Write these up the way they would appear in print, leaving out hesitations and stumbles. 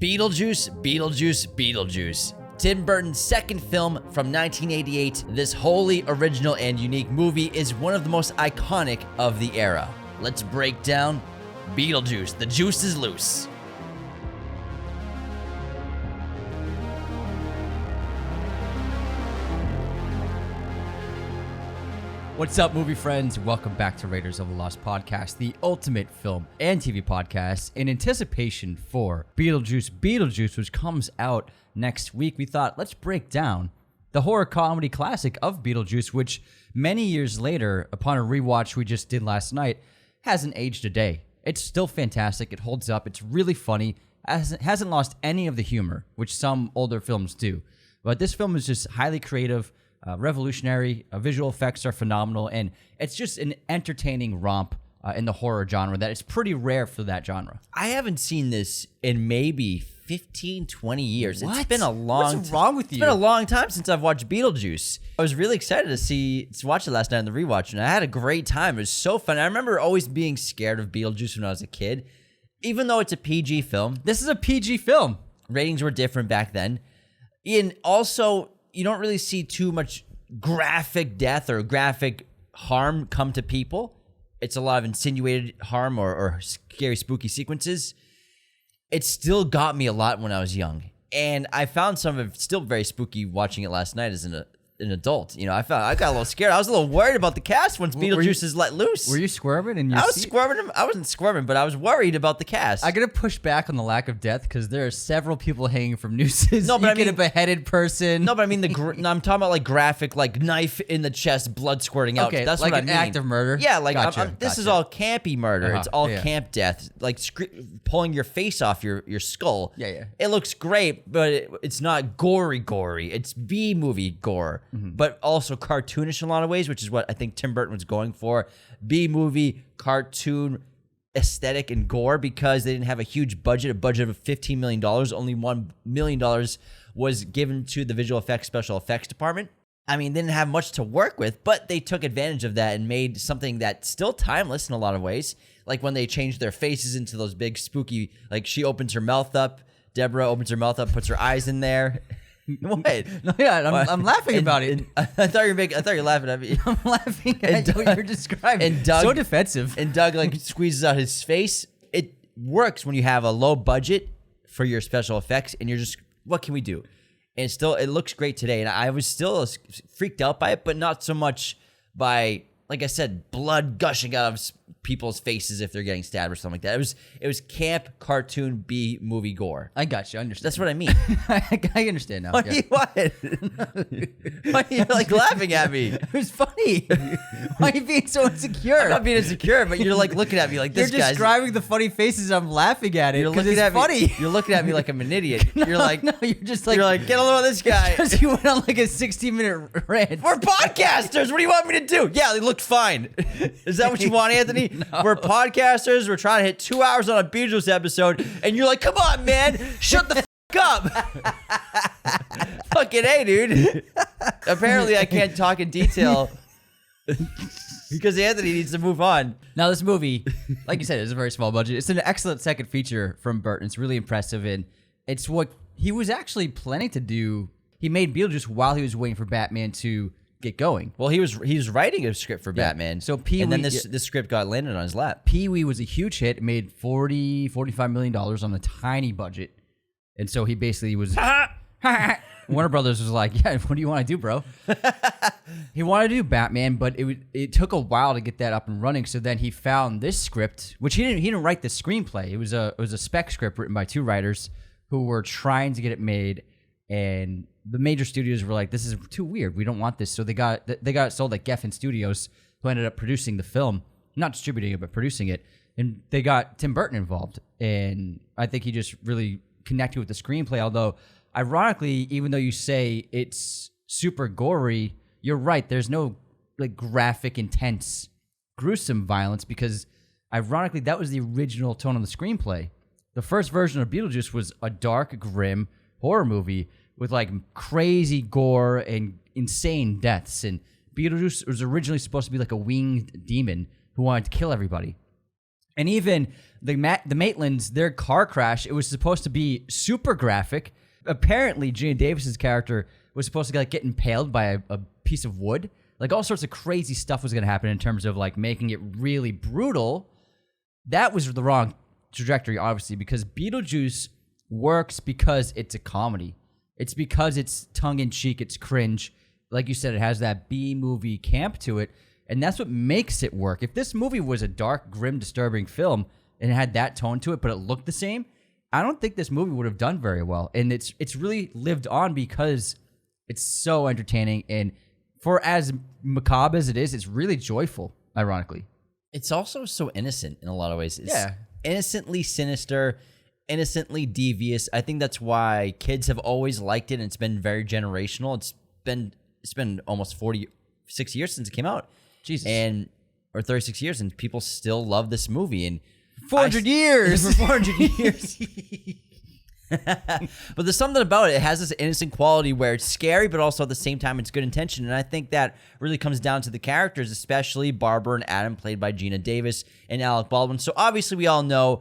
Beetlejuice, Beetlejuice, Beetlejuice. Tim Burton's second film from 1988, this wholly original and unique movie is one of the most iconic of the era. Let's break down Beetlejuice. The juice is loose. What's up, movie friends? Welcome back to Raiders of the Lost Podcast, the ultimate film and TV podcast in anticipation for Beetlejuice Beetlejuice, which comes out next week. We thought, let's break down the horror comedy classic of Beetlejuice, which many years later, upon a rewatch we just did last night, hasn't aged a day. It's still fantastic. It holds up. It's really funny. Hasn't lost any of the humor, which some older films do. But this film is just highly creative, revolutionary. Visual effects are phenomenal, and it's just an entertaining romp in the horror genre that is pretty rare for that genre. I haven't seen this in maybe 15, 20 years. What? It's been a long What's wrong with you? It's been a long time since I've watched Beetlejuice. I was really excited to watch it last night on the rewatch, and I had a great time. It was so fun. I remember always being scared of Beetlejuice when I was a kid, even though it's a PG film. This is a PG film. Ratings were different back then. And also, you don't really see too much graphic death or graphic harm come to people. It's a lot of insinuated harm or scary, spooky sequences. It still got me a lot when I was young. And I found some of it still very spooky watching it last night as an adult. You know, I got a little scared. I was a little worried about the cast once Beetlejuice is let loose. Were you squirming in your I was seat? squirming. I wasn't squirming, but I was worried about the cast. I gotta push back on the lack of death because there are several people hanging from nooses. No, but you I get mean- a beheaded person. No, but I mean no, I'm talking about like graphic, like knife in the chest, blood squirting out. Okay, That's like what I an mean. act of murder? Yeah, like Gotcha, this is gotcha. all campy murder. Uh-huh, It's all yeah. camp death, like pulling your face off your skull. Yeah. It looks great, but it's not gory. It's B movie gore, but also cartoonish in a lot of ways, which is what I think Tim Burton was going for. B movie cartoon aesthetic and gore, because they didn't have a huge budget, a budget of $15 million. Only $1 million was given to the visual effects special effects department. I mean, they didn't have much to work with, but they took advantage of that and made something that's still timeless in a lot of ways. Like when they changed their faces into those big spooky, like she opens her mouth up, Deborah opens her mouth up, puts her eyes in there. What? No, yeah, I'm laughing about it. I thought you were laughing at me. I'm laughing at what you're describing. And Doug, so defensive. And Doug like squeezes out his face. It works when you have a low budget for your special effects, and you're just, what can we do? And it looks great today. And I was still freaked out by it, but not so much by, like I said, blood gushing out of people's faces if they're getting stabbed or something like that. It was camp cartoon B movie gore. I got you. I understand. That's what I mean. I understand now. What? Yeah. Why are you like laughing at me? It was funny. Why are you being so insecure? I'm not being insecure, but you're like looking at me like this You're guy's. describing the funny faces. I'm laughing at it You're because looking it's at funny. me. You're looking at me like I'm an idiot. You're like, no, you're just like, get a load of this guy. because you went on like a 60-minute rant. We're podcasters. What do you want me to do? Yeah, they looked fine. Is that what you want, Anthony? No. We're podcasters. We're trying to hit 2 hours on a Beetlejuice episode, and you're like, come on, man, shut the up. Fucking A, dude. Apparently, I can't talk in detail because Anthony needs to move on. Now, this movie, like you said, is a very small budget. It's an excellent second feature from Burton. It's really impressive, and it's what he was actually planning to do. He made Beetlejuice while he was waiting for Batman to get going. Well, he was writing a script for Batman. So Pee-wee, and then this script got landed on his lap. Pee-wee was a huge hit. It made $45 million on a tiny budget. And so he basically was... Warner Brothers was like, yeah, what do you want to do, bro? He wanted to do Batman, but it took a while to get that up and running. So then he found this script, which he didn't write the screenplay. It was a spec script written by two writers who were trying to get it made, and the major studios were like, this is too weird. We don't want this. So they got it sold at Geffen Studios, who ended up producing the film, not distributing it, but producing it. And they got Tim Burton involved. And I think he just really connected with the screenplay. Although, ironically, even though you say it's super gory, you're right. There's no like graphic, intense, gruesome violence, because ironically, that was the original tone of the screenplay. The first version of Beetlejuice was a dark, grim horror movie with like crazy gore and insane deaths. And Beetlejuice was originally supposed to be like a winged demon who wanted to kill everybody. And even the Maitlands, their car crash, it was supposed to be super graphic. Apparently, Gina Davis's character was supposed to get impaled by a piece of wood. Like all sorts of crazy stuff was going to happen in terms of like making it really brutal. That was the wrong trajectory, obviously, because Beetlejuice works because it's a comedy. It's because it's tongue-in-cheek, it's cringe. Like you said, it has that B-movie camp to it, and that's what makes it work. If this movie was a dark, grim, disturbing film and it had that tone to it, but it looked the same, I don't think this movie would have done very well. And it's really lived on because it's so entertaining, and for as macabre as it is, it's really joyful, ironically. It's also so innocent in a lot of ways. It's Yeah. innocently sinister, innocently devious. I think that's why kids have always liked it, and it's been very generational. It's been almost 46 years since it came out. Jesus. Or 36 years, and people still love this movie. And 400 years! For 400 years. But there's something about it. It has this innocent quality where it's scary, but also at the same time it's good intention. And I think that really comes down to the characters, especially Barbara and Adam, played by Gina Davis and Alec Baldwin. So obviously we all know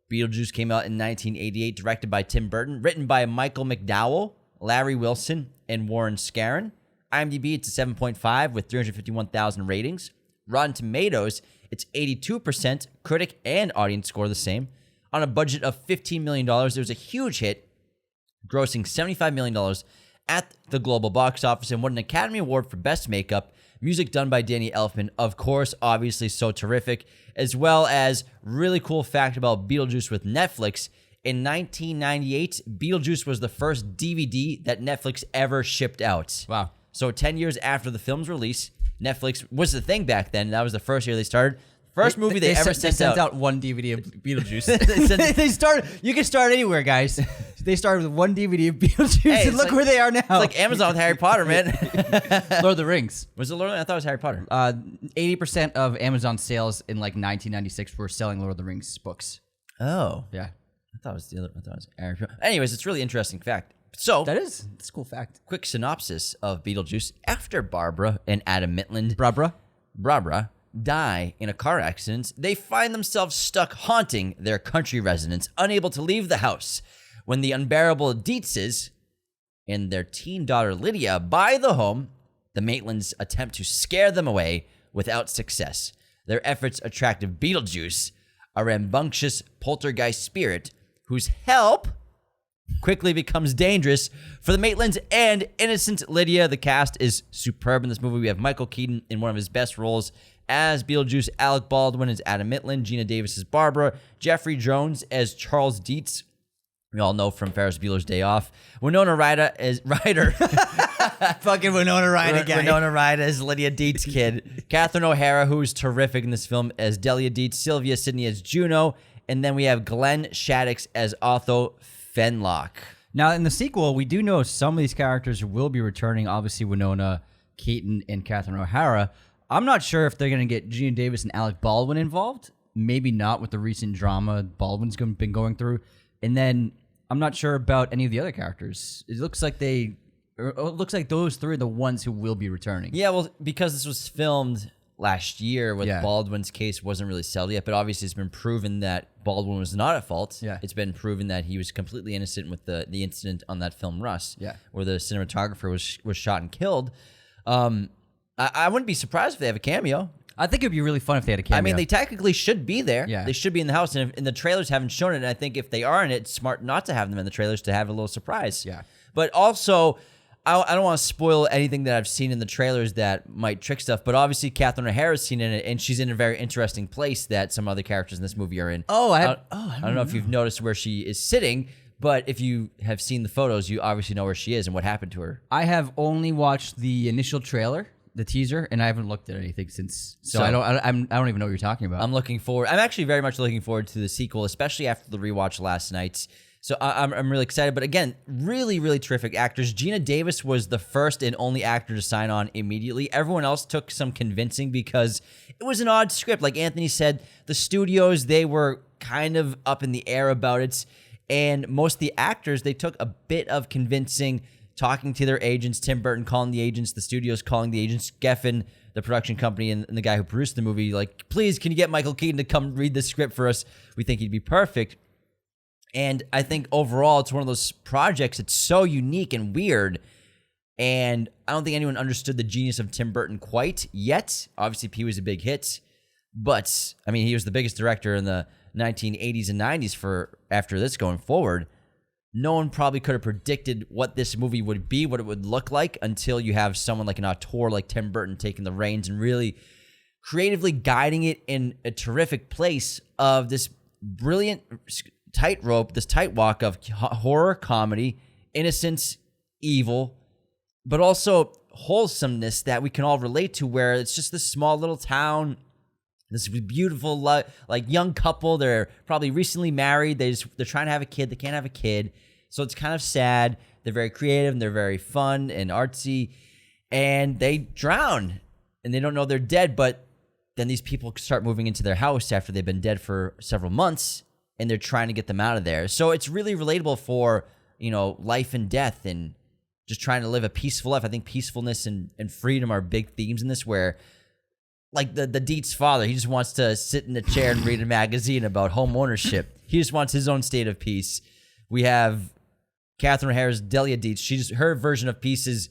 Beetlejuice came out in 1988, directed by Tim Burton, written by Michael McDowell, Larry Wilson, and Warren Scarron. IMDb, it's a 7.5 with 351,000 ratings. Rotten Tomatoes, it's 82%. Critic and audience score the same. On a budget of $15 million, it was a huge hit, grossing $75 million at the global box office, and won an Academy Award for Best Makeup. Music done by Danny Elfman, of course, obviously so terrific, as well as really cool fact about Beetlejuice with Netflix. In 1998, Beetlejuice was the first DVD that Netflix ever shipped out. Wow. So 10 years after the film's release, Netflix was the thing back then. That was the first year they started. First movie they ever sent out one DVD of Beetlejuice. They started. You can start anywhere, guys. They started with one DVD of Beetlejuice, Hey, and look where they are now. It's like Amazon with Harry Potter, man. Lord of the Rings. Was it Lord of the Rings? I thought it was Harry Potter. 80% of Amazon sales in like 1996 were selling Lord of the Rings books. Oh. Yeah, I thought it was the other. I thought it was Harry Potter. Anyways, it's a really interesting fact. So, that's a cool fact. quick synopsis of Beetlejuice. After Barbara and Adam Maitland, Barbara. die in a car accident, they find themselves stuck haunting their country residence, unable to leave the house. When the unbearable Dietzes and their teen daughter Lydia buy the home, the Maitlands attempt to scare them away without success. Their efforts attract Beetlejuice, a rambunctious poltergeist spirit whose help quickly becomes dangerous for the Maitlands and innocent Lydia. The cast is superb in this movie. We have Michael Keaton in one of his best roles as Beetlejuice, Alec Baldwin as Adam Maitland, Gina Davis as Barbara, Jeffrey Jones as Charles Dietz. We all know from Ferris Bueller's Day Off. Winona Ryder as Fucking Winona Ryder guy. Winona Ryder as Lydia Dietz kid. Catherine O'Hara, who's terrific in this film, as Delia Dietz. Sylvia Sidney as Juno. And then we have Glenn Shaddix as Otho Fenlock. Now, in the sequel, we do know some of these characters will be returning. Obviously, Winona, Keaton, and Catherine O'Hara. I'm not sure if they're going to get Gina Davis and Alec Baldwin involved. Maybe not with the recent drama Baldwin's been going through. And then I'm not sure about any of the other characters. It looks like those three are the ones who will be returning. Yeah, well, because this was filmed last year with Yeah. Baldwin's case wasn't really settled yet, but obviously it's been proven that Baldwin was not at fault. Yeah. It's been proven that he was completely innocent with the incident on that film Russ, Yeah. where the cinematographer was shot and killed. I wouldn't be surprised if they have a cameo. I think it'd be really fun if they had a cameo. I mean, they technically should be there. Yeah. They should be in the house, and the trailers haven't shown it. And I think if they are in it, it's smart not to have them in the trailers to have a little surprise. Yeah. But also, I don't want to spoil anything that I've seen in the trailers that might trick stuff. But obviously, Catherine O'Hara's seen in it, and she's in a very interesting place that some other characters in this movie are in. I don't know if you've noticed where she is sitting, but if you have seen the photos, you obviously know where she is and what happened to her. I have only watched the initial trailer, the teaser, and I haven't looked at anything since. So I don't even know what you're talking about. I'm actually very much looking forward to the sequel, especially after the rewatch last night. So I'm really excited. But again, really, really terrific actors. Gina Davis was the first and only actor to sign on immediately. Everyone else took some convincing because it was an odd script. Like Anthony said, the studios, they were kind of up in the air about it. And most of the actors, they took a bit of convincing talking to their agents, Tim Burton calling the agents, the studios calling the agents, Geffen, the production company, and the guy who produced the movie, like, please, can you get Michael Keaton to come read the script for us? We think he'd be perfect. And I think overall, it's one of those projects that's so unique and weird. And I don't think anyone understood the genius of Tim Burton quite yet. Obviously, Pee was a big hit. But, I mean, he was the biggest director in the 1980s and 90s for after this going forward. No one probably could have predicted what this movie would be, what it would look like, until you have someone like an auteur like Tim Burton taking the reins and really creatively guiding it in a terrific place of this brilliant tightrope, this tightrope of horror, comedy, innocence, evil, but also wholesomeness that we can all relate to, where it's just this small little town, this beautiful, like, young couple. They're probably recently married. They're trying to have a kid. They can't have a kid. So it's kind of sad. They're very creative and they're very fun and artsy. And they drown and they don't know they're dead. But then these people start moving into their house after they've been dead for several months, and they're trying to get them out of there. So it's really relatable for, life and death and just trying to live a peaceful life. I think peacefulness and freedom are big themes in this, where, like, the Dietz father, he just wants to sit in a chair and read a magazine about home ownership. He just wants his own state of peace. We have Catherine O'Hara's Delia Dietz. Her version of peace is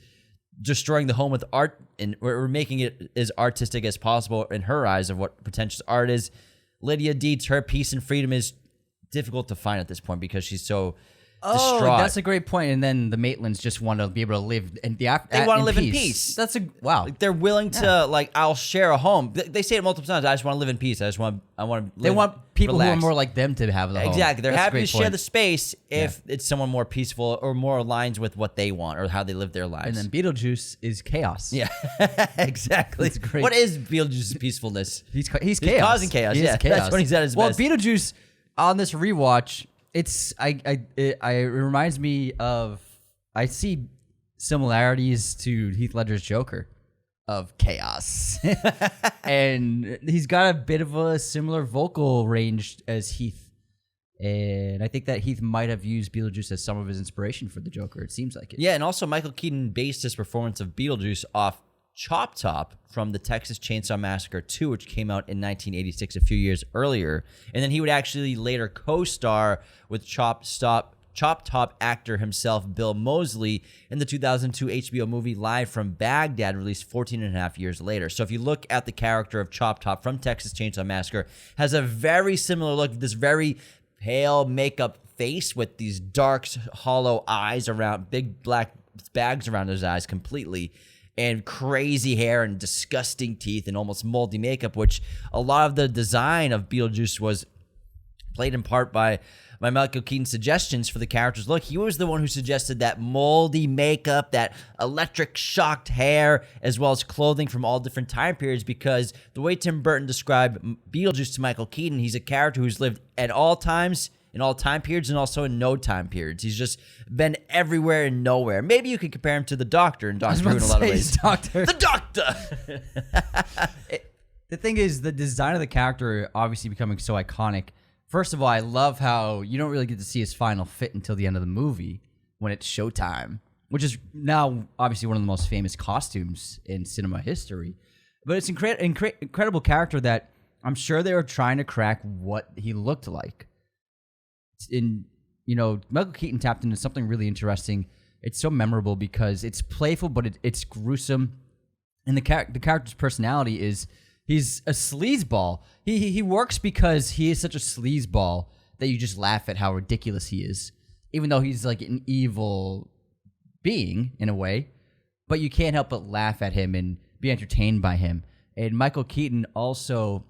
destroying the home with art, and we're making it as artistic as possible in her eyes of what potential art is. Lydia Dietz, her peace and freedom is difficult to find at this point because she's so distraught. That's a great point. And then the Maitlands just want to be able to live in they want to live in peace. That's wow. Like, they're willing to I'll share a home. They say it multiple times. I just want to live in peace. I want to. They want people relaxed. who are more like them to have the home. Exactly. They're That's happy to share the space if it's someone more peaceful or more aligns with what they want or how they live their lives. And then Beetlejuice is chaos. Yeah, exactly. It's great. What is Beetlejuice's peacefulness? He's chaos. Causing chaos. He is chaos. That's when he's at his best. Well, Beetlejuice on this rewatch, it reminds me of, I see similarities to Heath Ledger's Joker of chaos. And he's got a bit of a similar vocal range as Heath. And I think that Heath might have used Beetlejuice as some of his inspiration for the Joker. It seems like it. Yeah, and also Michael Keaton based his performance of Beetlejuice off Chop Top from the Texas Chainsaw Massacre 2, which came out in 1986, a few years earlier. And then he would actually later co-star with Chop Top actor himself, Bill Moseley, in the 2002 HBO movie Live from Baghdad, released 14 and a half years later. So if you look at the character of Chop Top from Texas Chainsaw Massacre, has a very similar look, this very pale makeup face with these dark, hollow eyes around, big black bags around his eyes completely, and crazy hair and disgusting teeth and almost moldy makeup, which a lot of the design of Beetlejuice was played in part by Michael Keaton's suggestions for the character's look. He was the one who suggested that moldy makeup, that electric shocked hair, as well as clothing from all different time periods, because the way Tim Burton described Beetlejuice to Michael Keaton, he's a character who's lived at all times, in all time periods, and also in no time periods. He's just been everywhere and nowhere. Maybe you could compare him to the Doctor in Doctor Who in a lot of ways. The Doctor! The thing is, the design of the character obviously becoming so iconic. First of all, I love how you don't really get to see his final fit until the end of the movie when it's showtime, which is now obviously one of the most famous costumes in cinema history. But it's incredible character that I'm sure they were trying to crack what he looked like. Michael Keaton tapped into something really interesting. It's so memorable because it's playful, but it's gruesome. And the character's personality is he's a sleazeball. He works because he is such a sleazeball that you just laugh at how ridiculous he is, even though he's like an evil being in a way. But you can't help but laugh at him and be entertained by him. And Michael Keaton also,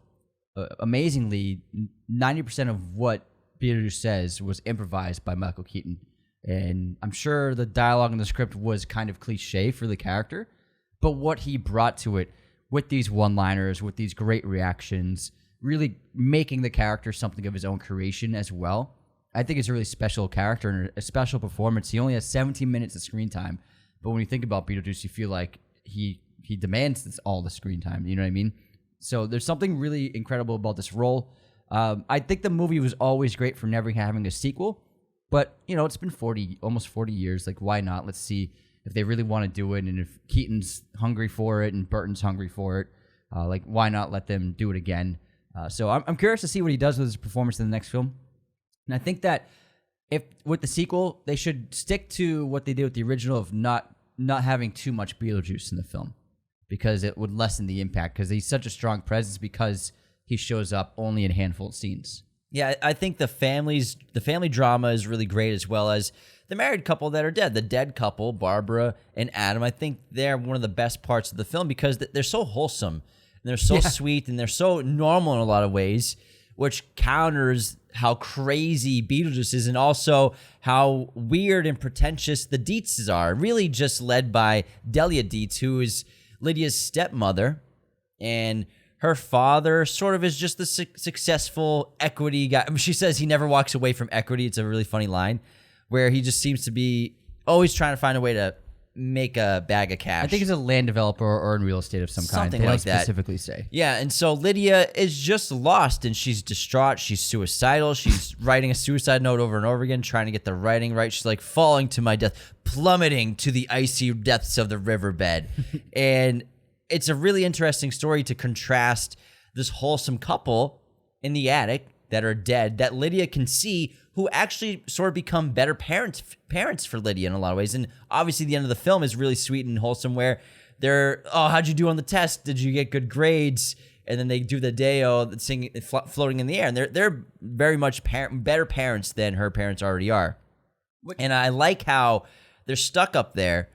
amazingly, 90% of what Beetlejuice says was improvised by Michael Keaton. And I'm sure the dialogue in the script was kind of cliche for the character, but what he brought to it with these one-liners, with these great reactions, really making the character something of his own creation as well. I think it's a really special character and a special performance. He only has 17 minutes of screen time, but when you think about Beetlejuice, you feel like he demands all the screen time. You know what I mean? So there's something really incredible about this role. I think the movie was always great for never having a sequel, But, it's been almost 40 years. Like, why not? Let's see if they really want to do it. And if Keaton's hungry for it and Burton's hungry for it, why not let them do it again? So I'm curious to see what he does with his performance in the next film. And I think that if with the sequel, they should stick to what they did with the original of not having too much Beetlejuice in the film, because it would lessen the impact, because he's such a strong presence because he shows up only in a handful of scenes. Yeah, I think the family drama is really great, as well as the married couple that are dead. The dead couple, Barbara and Adam, I think they're one of the best parts of the film because they're so wholesome, and they're so sweet, and they're so normal in a lot of ways, which counters how crazy Beetlejuice is, and also how weird and pretentious the Dietzes are. Really just led by Delia Dietz, who is Lydia's stepmother, and her father sort of is just the successful equity guy. I mean, she says he never walks away from equity. It's a really funny line, where he just seems to be always trying to find a way to make a bag of cash. I think he's a land developer or in real estate of some kind. Something They like don't that. specifically say. Yeah, and so Lydia is just lost, and she's distraught. She's suicidal. She's writing a suicide note over and over again, trying to get the writing right. She's like, falling to my death, plummeting to the icy depths of the riverbed. And it's a really interesting story to contrast this wholesome couple in the attic that are dead, that Lydia can see, who actually sort of become better parents for Lydia in a lot of ways. And obviously the end of the film is really sweet and wholesome, where they're, oh, how'd you do on the test? Did you get good grades? And then they do the Deo, singing, floating in the air. And they're very much better parents than her parents already are. And I like how they're stuck up there,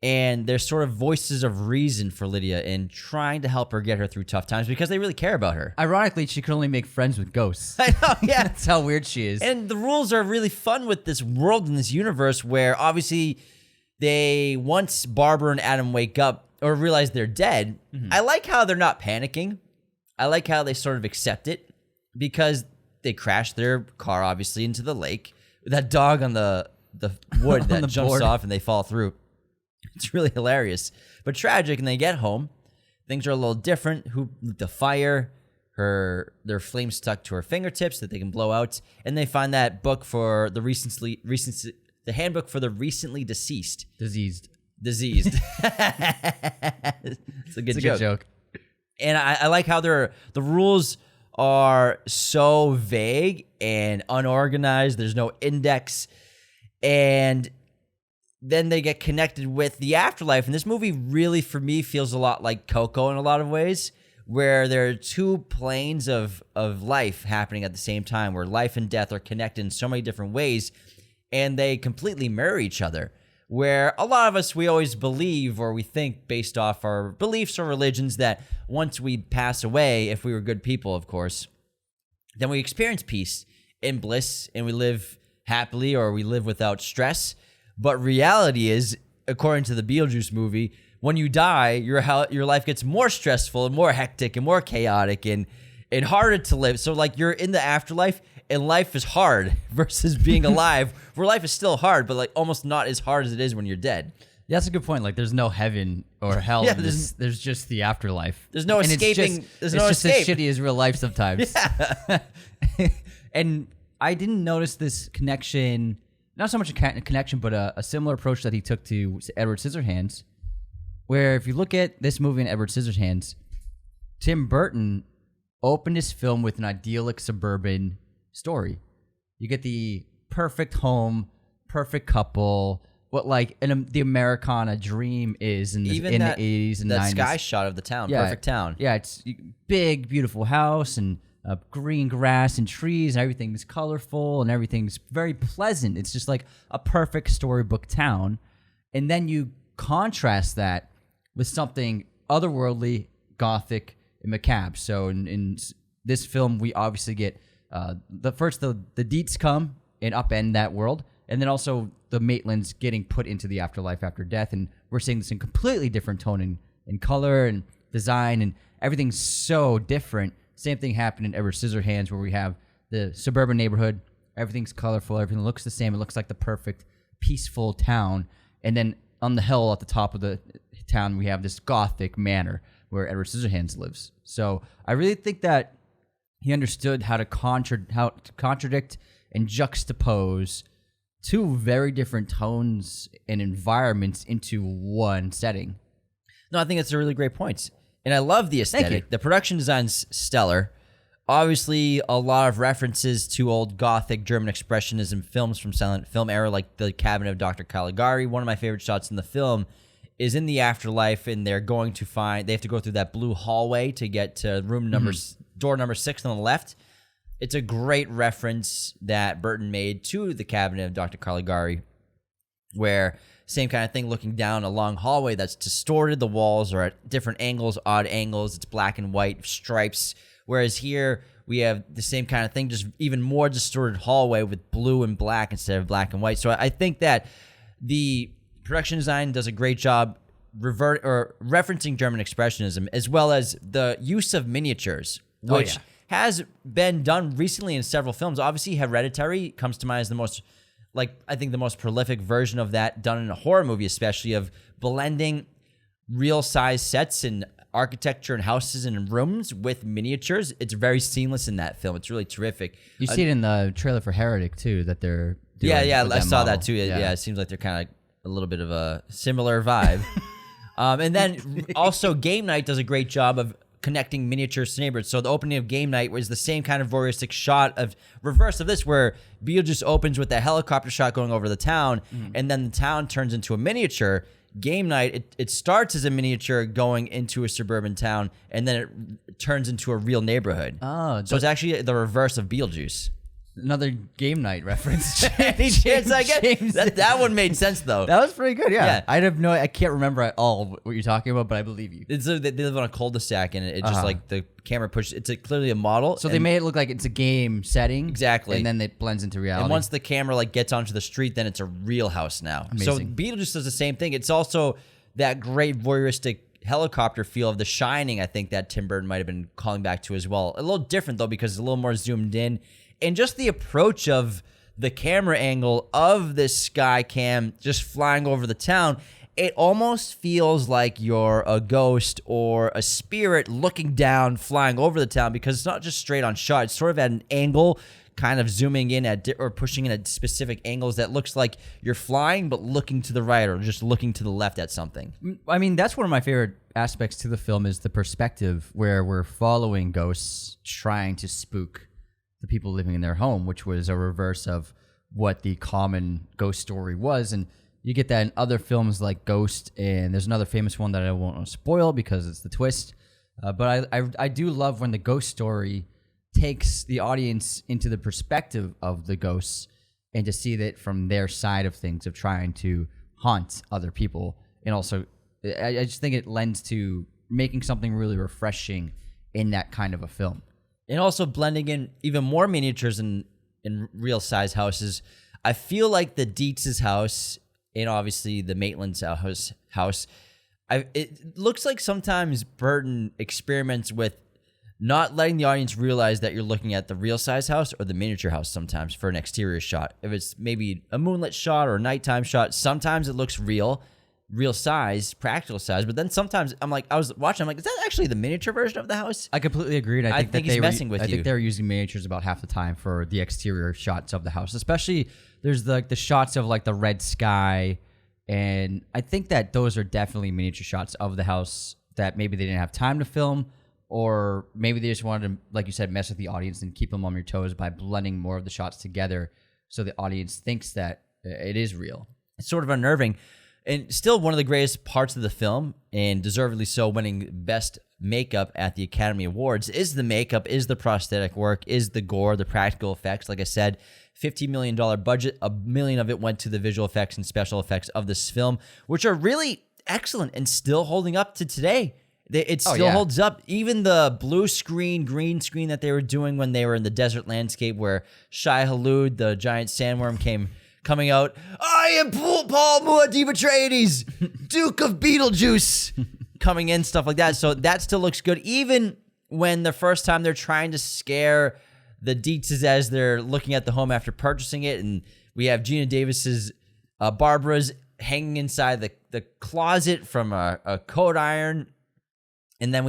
and they're sort of voices of reason for Lydia in trying to help her get her through tough times, because they really care about her. Ironically, she can only make friends with ghosts. I know, yeah. That's how weird she is. And the rules are really fun with this world and this universe, where obviously once Barbara and Adam wake up or realize they're dead, I like how they're not panicking. I like how they sort of accept it, because they crash their car obviously into the lake. That dog on the wood that the jumps board. off and they fall through. It's really hilarious, but tragic. And they get home. Things are a little different. Who lit the fire? Their flames stuck to her fingertips that they can blow out. And they find that book for the the handbook for the recently deceased. Diseased. It's a good joke. And I like how the rules are so vague and unorganized. There's no index. And then they get connected with the afterlife. And this movie really, for me, feels a lot like Coco in a lot of ways, where there are two planes of life happening at the same time, where life and death are connected in so many different ways, and they completely mirror each other. Where a lot of us, we always believe, or we think based off our beliefs or religions, that once we pass away, if we were good people, of course, then we experience peace and bliss, and we live happily, or we live without stress. But reality is, according to the Beetlejuice movie, when you die, your life gets more stressful and more hectic and more chaotic and harder to live. So like, you're in the afterlife and life is hard versus being alive, where life is still hard, but like almost not as hard as it is when you're dead. Yeah, that's a good point. Like, there's no heaven or hell. Yeah, there's just the afterlife. There's no And escaping. There's no just escape. as shitty as real life sometimes. Yeah. And I didn't notice this connection. Not so much a connection, but a similar approach that he took to Edward Scissorhands, where if you look at this movie in Edward Scissorhands, Tim Burton opened his film with an idyllic suburban story. You get the perfect home, perfect couple, what like the Americana dream is in the 80s and 90s. That sky shot of the town, perfect town. Yeah, it's big, beautiful house and green grass and trees, and everything's colorful and everything's very pleasant. It's just like a perfect storybook town. And then you contrast that with something otherworldly, gothic, and macabre. So in this film, we obviously get the Dietz come and upend that world, and then also the Maitlands getting put into the afterlife after death. And we're seeing this in completely different tone in color and design, and everything's so different. Same thing happened in Edward Scissorhands, where we have the suburban neighborhood. Everything's colorful. Everything looks the same. It looks like the perfect, peaceful town. And then on the hill at the top of the town, we have this gothic manor where Edward Scissorhands lives. So I really think that he understood how to contradict and juxtapose two very different tones and environments into one setting. No, I think that's a really great point. And I love the aesthetic. The production design's stellar. Obviously, a lot of references to old Gothic German expressionism films from silent film era, like The Cabinet of Dr. Caligari. One of my favorite shots in the film is in the afterlife, and they have to go through that blue hallway to get to door number 6 on the left. It's a great reference that Burton made to The Cabinet of Dr. Caligari, where same kind of thing, looking down a long hallway that's distorted. The walls are at different angles, odd angles. It's black and white stripes. Whereas here we have the same kind of thing, just even more distorted hallway with blue and black instead of black and white. So I think that the production design does a great job referencing German expressionism, as well as the use of miniatures, which has been done recently in several films. Obviously, Hereditary comes to mind as the most prolific version of that done in a horror movie, especially of blending real size sets and architecture and houses and rooms with miniatures. It's very seamless in that film. It's really terrific. You see it in the trailer for Heretic too, that they're doing. I saw that too. Yeah, it seems like they're kind of a little bit of a similar vibe. And then also Game Night does a great job of connecting miniatures to neighborhoods. So the opening of Game Night was the same kind of voyeuristic shot of reverse of this, where Beetlejuice opens with a helicopter shot going over the town, and then the town turns into a miniature. Game Night, it starts as a miniature going into a suburban town, and then it turns into a real neighborhood. Oh, so it's actually the reverse of Beetlejuice. Another Game Night reference. Any chance I get? That one made sense though. That was pretty good. Yeah. I can't remember at all what you're talking about, but I believe you. They live on a cul-de-sac, and it just like the camera pushes. It's clearly a model. So they made it look like it's a game setting, exactly, and then it blends into reality. And once the camera gets onto the street, then it's a real house now. Amazing. So Beetlejuice does the same thing. It's also that great voyeuristic helicopter feel of The Shining. I think that Tim Burton might have been calling back to as well. A little different though, because it's a little more zoomed in. And just the approach of the camera angle of this sky cam just flying over the town, it almost feels like you're a ghost or a spirit looking down, flying over the town, because it's not just straight on shot. It's sort of at an angle, kind of zooming in at or pushing in at specific angles that looks like you're flying but looking to the right or just looking to the left at something. I mean, that's one of my favorite aspects to the film, is the perspective where we're following ghosts trying to spook the people living in their home, which was a reverse of what the common ghost story was. And you get that in other films like Ghost, and there's another famous one that I won't spoil because it's the twist. But I do love when the ghost story takes the audience into the perspective of the ghosts and to see that from their side of things, of trying to haunt other people. And also, I just think it lends to making something really refreshing in that kind of a film. And also blending in even more miniatures in real size houses. I feel like the Dietz's house and obviously the Maitland's house, it looks like sometimes Burton experiments with not letting the audience realize that you're looking at the real size house or the miniature house sometimes for an exterior shot. If it's maybe a moonlit shot or a nighttime shot, sometimes it looks real size, practical size, but then sometimes I was watching, is that actually the miniature version of the house? I completely agree. And I think he's messing with you. I think they're using miniatures about half the time for the exterior shots of the house, especially there's the shots of like the red sky. And I think that those are definitely miniature shots of the house that maybe they didn't have time to film, or maybe they just wanted to, like you said, mess with the audience and keep them on your toes by blending more of the shots together so the audience thinks that it is real. It's sort of unnerving. And still one of the greatest parts of the film, and deservedly so, winning Best Makeup at the Academy Awards, is the makeup, is the prosthetic work, is the gore, the practical effects. Like I said, $50 million budget, $1 million of it went to the visual effects and special effects of this film, which are really excellent and still holding up to today. It still holds up. Even the blue screen, green screen that they were doing when they were in the desert landscape where Shai Hulud, the giant sandworm, coming out, I am Paul Muad'Dib Atreides, Duke of Beetlejuice, coming in, stuff like that. So that still looks good. Even when the first time they're trying to scare the Dietzes as they're looking at the home after purchasing it, and we have Gina Davis's Barbara's hanging inside the closet from a coat iron, and then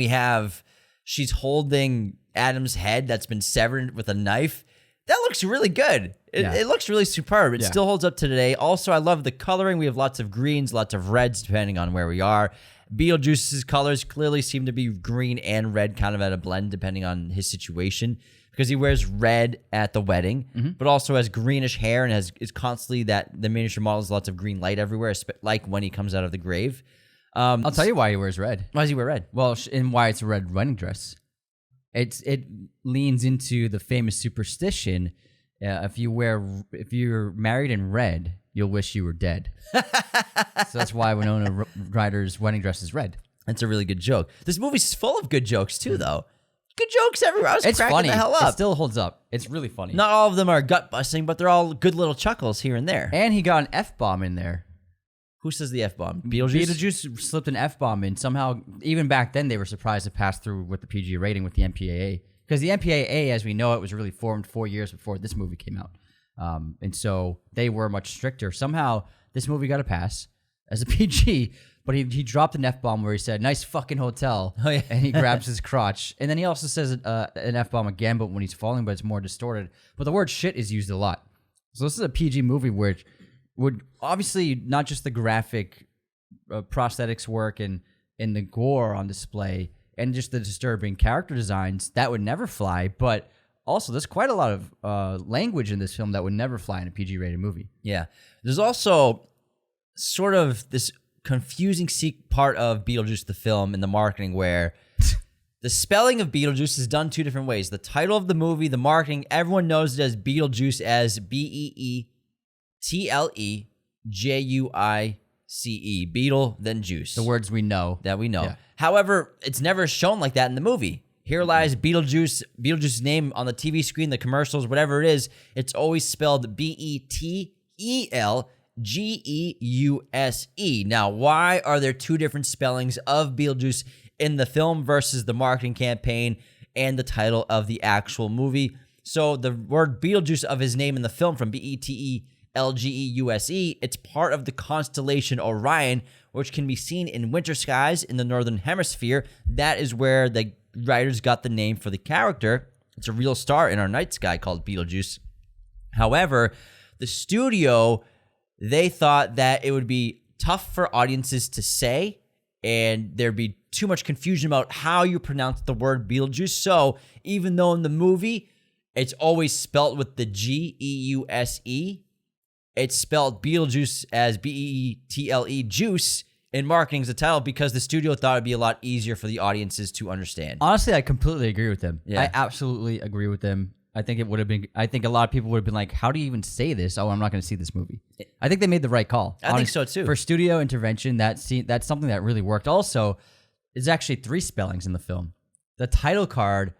she's holding Adam's head that's been severed with a knife. that looks really good. It looks really superb. It still holds up to today. Also, I love the coloring. We have lots of greens, lots of reds, depending on where we are. Beetlejuice's colors clearly seem to be green and red, kind of at a blend, depending on his situation, because he wears red at the wedding, but also has greenish hair and is constantly the miniature model has lots of green light everywhere, like when he comes out of the grave. I'll tell you why he wears red. Why does he wear red? Well, and why it's a red wedding dress. It leans into the famous superstition: if you're married in red, you'll wish you were dead. So that's why Winona Ryder's wedding dress is red. That's a really good joke. This movie's full of good jokes too, though. Good jokes everywhere. I was cracking funny. The hell up. It still holds up. It's really funny. Not all of them are gut busting, but they're all good little chuckles here and there. And he got an F-bomb in there. Who says the F-bomb? Beetlejuice? Beetlejuice slipped an F-bomb in. Somehow, even back then, they were surprised to pass through with the PG rating with the MPAA. Because the MPAA, as we know it, was really formed 4 years before this movie came out. And so they were much stricter. Somehow, this movie got a pass as a PG, but he dropped an F-bomb where he said, "Nice fucking hotel." Oh, yeah. And he grabs his crotch. And then he also says an F-bomb again, but when he's falling, but it's more distorted. But the word shit is used a lot. So this is a PG movie where would obviously not just the graphic prosthetics work and the gore on display and just the disturbing character designs that would never fly, but also there's quite a lot of language in this film that would never fly in a PG-rated movie. Yeah. There's also sort of this confusing part of Beetlejuice the film in the marketing where the spelling of Beetlejuice is done two different ways. The title of the movie, the marketing, everyone knows it as Beetlejuice as BEETLEJUICE. Beetle, then juice. The words we know. That we know. Yeah. However, it's never shown like that in the movie. Here lies Beetlejuice's name on the TV screen, the commercials, whatever it is. It's always spelled BETELGEUSE. Now, why are there two different spellings of Beetlejuice in the film versus the marketing campaign and the title of the actual movie? So the word Beetlejuice of his name in the film from BETELGEUSE, it's part of the constellation Orion, which can be seen in winter skies in the northern hemisphere. That is where the writers got the name for the character. It's a real star in our night sky called Beetlejuice. However, the studio, they thought that it would be tough for audiences to say, and there'd be too much confusion about how you pronounce the word Beetlejuice. So even though in the movie it's always spelt with the GEUSE, it's spelled Beetlejuice as BEETLE juice in marketing as a title because the studio thought it'd be a lot easier for the audiences to understand. Honestly, I completely agree with them. Yeah. I absolutely agree with them. I think it would have been. I think a lot of people would have been like, "How do you even say this? Oh, I'm not going to see this movie." I think they made the right call. I think so too. For studio intervention, that's something that really worked. Also, there's actually 3 spellings in the film. The title card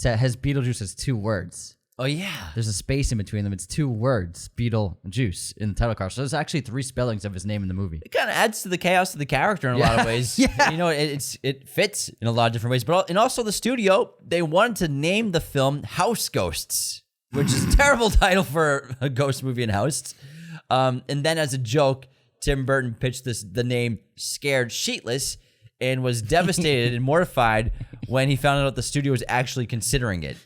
has Beetlejuice as 2 words. Oh, yeah. There's a space in between them. It's 2 words, Beetlejuice, in the title card. So there's actually 3 spellings of his name in the movie. It kind of adds to the chaos of the character in a lot of ways. Yeah. You know, it fits in a lot of different ways. But and also the studio, they wanted to name the film House Ghosts, which is a terrible title for a ghost movie in House. And then as a joke, Tim Burton pitched the name Scared Sheetless and was devastated and mortified when he found out the studio was actually considering it.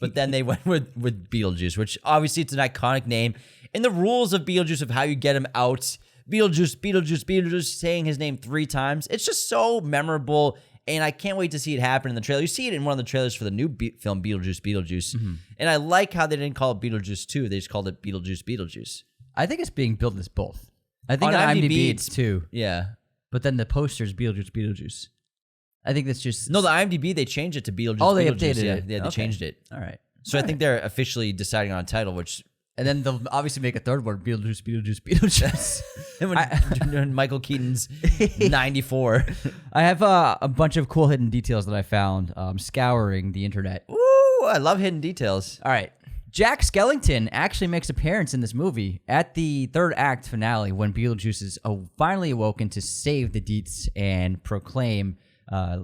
But then they went with Beetlejuice, which obviously it's an iconic name. And the rules of Beetlejuice of how you get him out, Beetlejuice, Beetlejuice, Beetlejuice, saying his name 3 times. It's just so memorable, and I can't wait to see it happen in the trailer. You see it in one of the trailers for the new film, Beetlejuice, Beetlejuice. Mm-hmm. And I like how they didn't call it Beetlejuice 2. They just called it Beetlejuice, Beetlejuice. I think it's being billed as both. I think on on IMDb IMDb it's 2. Yeah. But then the poster's Beetlejuice, Beetlejuice. I think that's just... No, the IMDb, they changed it to Beetlejuice, Oh, they Beetlejuice. updated Yeah, it. yeah, they changed it. All right. So I think they're officially deciding on a title, which... And then they'll obviously make a third one, Beetlejuice, Beetlejuice, Beetlejuice. when Michael Keaton's 94. I have a bunch of cool hidden details that I found scouring the internet. Ooh, I love hidden details. All right. Jack Skellington actually makes an appearance in this movie at the 3rd act finale when Beetlejuice is finally awoken to save the Deets and proclaim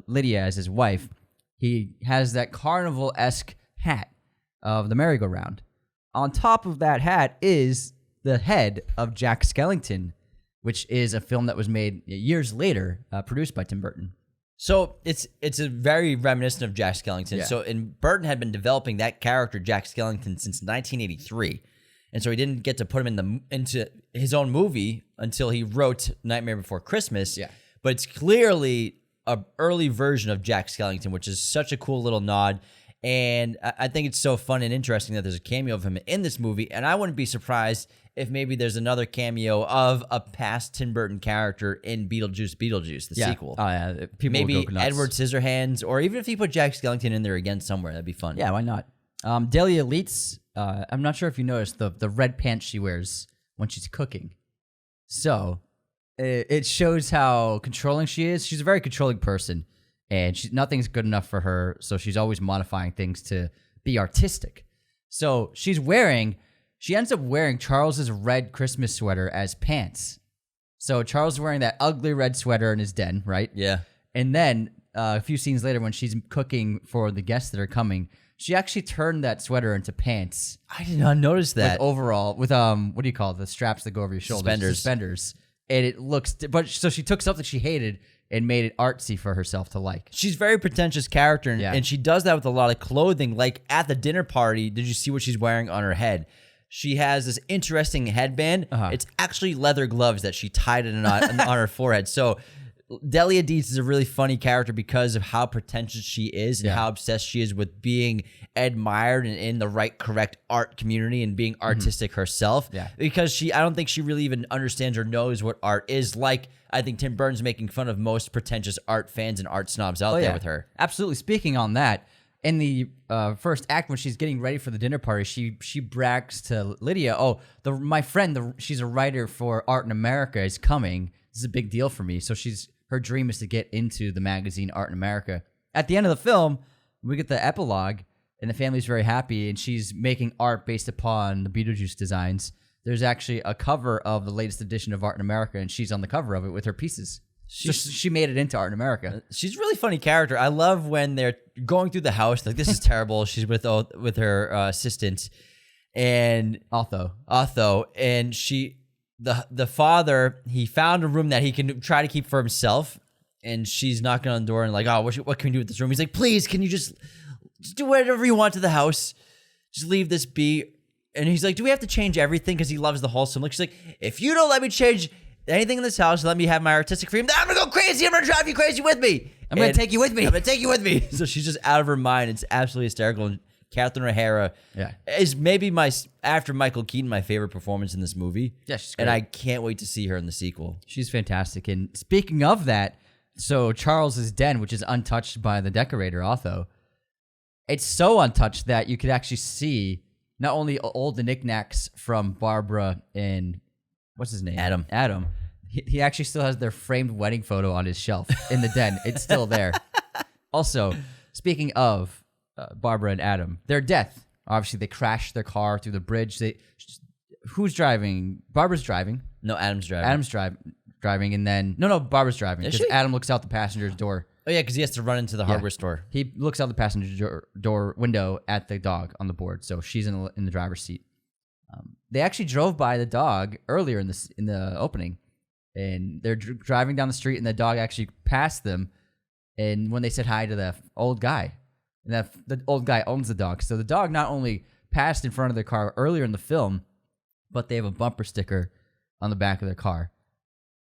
Lydia as his wife. He has that carnival-esque hat of the merry-go-round. On top of that hat is the head of Jack Skellington, which is a film that was made years later, produced by Tim Burton. So it's a very reminiscent of Jack Skellington. Yeah. So and Burton had been developing that character Jack Skellington since 1983, and so he didn't get to put him into his own movie until he wrote Nightmare Before Christmas. Yeah. But it's clearly an early version of Jack Skellington, which is such a cool little nod. And I think it's so fun and interesting that there's a cameo of him in this movie. And I wouldn't be surprised if maybe there's another cameo of a past Tim Burton character in Beetlejuice Beetlejuice, the sequel. Oh, yeah. People Maybe will go nuts. Edward Scissorhands, or even if you put Jack Skellington in there again somewhere, that'd be fun. Yeah, why not? Delia Leeds, I'm not sure if you noticed the red pants she wears when she's cooking. So it shows how controlling she is. She's a very controlling person, and nothing's good enough for her, so she's always modifying things to be artistic. So she ends up wearing Charles's red Christmas sweater as pants. So Charles is wearing that ugly red sweater in his den, right? Yeah. And then a few scenes later, when she's cooking for the guests that are coming, she actually turned that sweater into pants. I did not notice that. With overall, with what do you call it? The straps that go over your shoulders. Suspenders. And it looks, so she took something she hated and made it artsy for herself to like. She's a very pretentious character, and she does that with a lot of clothing. Like at the dinner party, did you see what she's wearing on her head? She has this interesting headband. It's actually leather gloves that she tied in a knot on her forehead. So Delia Dietz is a really funny character because of how pretentious she is and how obsessed she is with being admired and in the right, correct art community and being artistic herself. Yeah. Because I don't think she really even understands or knows what art is. Like, I think Tim Burton's making fun of most pretentious art fans and art snobs out there with her. Absolutely. Speaking on that, in the first act, when she's getting ready for the dinner party, she brags to Lydia, "Oh, my friend, she's a writer for Art in America, is coming. This is a big deal for me." So her dream is to get into the magazine Art in America. At the end of the film, we get the epilogue, and the family's very happy, and she's making art based upon the Beetlejuice designs. There's actually a cover of the latest edition of Art in America, and she's on the cover of it with her pieces. She made it into Art in America. She's a really funny character. I love when they're going through the house. Like, this is terrible. She's with her assistant, and Otho, and the father, he found a room that he can try to keep for himself, and she's knocking on the door and like, "Oh, what can we do with this room?" He's like, "Please, can you just do whatever you want to the house? Just leave this be." And he's like, "Do we have to change everything?" Because he loves the wholesome look. She's like, "If you don't let me change anything in this house, let me have my artistic freedom, then I'm gonna go crazy. I'm gonna drive you crazy with me. I'm gonna take you with me. I'm gonna take you with me." So she's just out of her mind. It's absolutely hysterical. And Catherine O'Hara is maybe after Michael Keaton, my favorite performance in this movie. Yeah, she's great. And I can't wait to see her in the sequel. She's fantastic. And speaking of that, so Charles's den, which is untouched by the decorator Otho, it's so untouched that you could actually see not only all the knickknacks from Barbara and what's his name? Adam. He actually still has their framed wedding photo on his shelf in the den. It's still there. Also, speaking of Barbara and Adam, their death. Obviously, they crashed their car through the bridge. Who's driving? Barbara's driving. No, Adam's driving. Adam's driving, and then no, Barbara's driving because Adam looks out the passenger's door. Oh yeah, because he has to run into the hardware store. He looks out the passenger door window at the dog on the board, so she's in the driver's seat. They actually drove by the dog earlier in the opening, and they're driving down the street, and the dog actually passed them. And when they said hi to the old guy, and the old guy owns the dog, so the dog not only passed in front of their car earlier in the film, but they have a bumper sticker on the back of their car.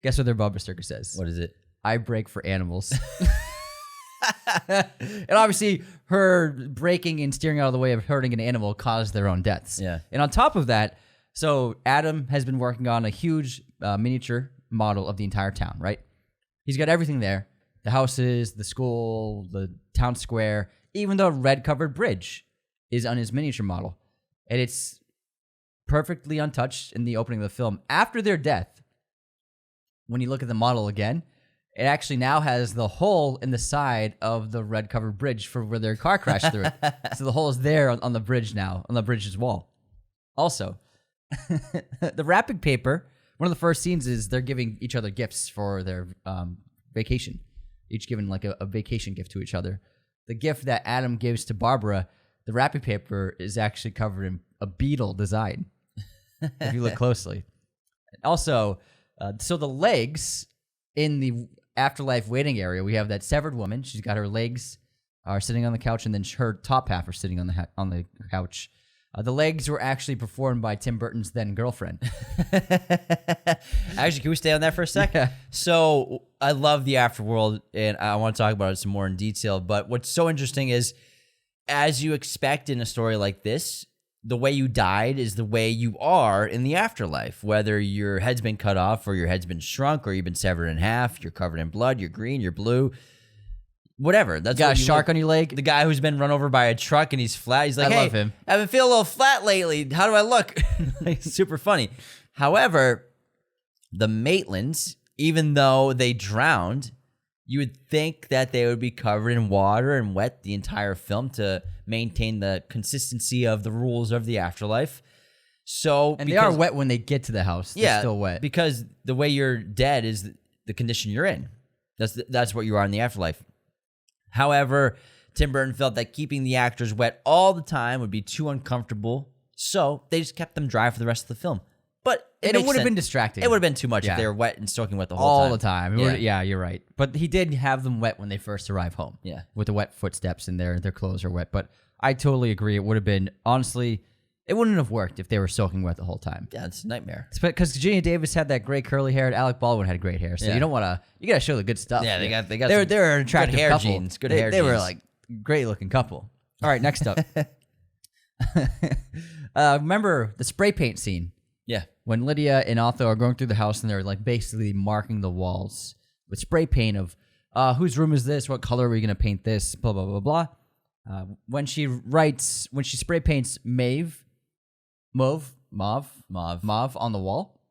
Guess what their bumper sticker says? What is it? "I brake for animals." And obviously, her braking and steering out of the way of hurting an animal caused their own deaths. Yeah. And on top of that, so Adam has been working on a huge miniature model of the entire town, right? He's got everything there. The houses, the school, the town square, even the red-covered bridge is on his miniature model. And it's perfectly untouched in the opening of the film. After their death, when you look at the model again, it actually now has the hole in the side of the red-covered bridge for where their car crashed through it. So the hole is there on the bridge now, on the bridge's wall. Also, the wrapping paper, one of the first scenes is they're giving each other gifts for their vacation. Each giving like a vacation gift to each other. The gift that Adam gives to Barbara, the wrapping paper is actually covered in a beetle design, if you look closely. Also, so the legs in the afterlife waiting area, we have that severed woman. She's got her legs are sitting on the couch, and then her top half are sitting on the couch. The legs were actually performed by Tim Burton's then girlfriend. Actually, can we stay on that for a second? Yeah. So I love the afterworld, and I want to talk about it some more in detail. But what's so interesting is, as you expect in a story like this, the way you died is the way you are in the afterlife. Whether your head's been cut off or your head's been shrunk or you've been severed in half, you're covered in blood, you're green, you're blue, whatever. That's Got what a shark on your leg? The guy who's been run over by a truck and he's flat. He's like, I hey, love him. I've been feeling a little flat lately. How do I look? Like, super funny. However, the Maitlands, even though they drowned, you would think that they would be covered in water and wet the entire film to maintain the consistency of the rules of the afterlife. So, And they are wet when they get to the house. They're still wet. Because the way you're dead is the condition you're in. That's what you are in the afterlife. However, Tim Burton felt that keeping the actors wet all the time would be too uncomfortable, so they just kept them dry for the rest of the film. But it would have been distracting. It would have been too much if they were wet and soaking wet the whole time. All the time. Yeah, you're right. But he did have them wet when they first arrive home. Yeah. With the wet footsteps and their clothes are wet. But I totally agree. It would have been, honestly, it wouldn't have worked if they were soaking wet the whole time. Yeah, it's a nightmare. Because Virginia Davis had that great curly hair and Alec Baldwin had great hair. So you don't want to, you got to show the good stuff. Yeah, they got They're an attractive good hair couple. genes. Good hair They genes. were like great looking couple. All right, next up. Remember the spray paint scene? Yeah. When Lydia and Otho are going through the house and they're like basically marking the walls with spray paint of whose room is this? What color are we going to paint this? Blah, blah, blah, blah. When she spray paints mauve on the wall,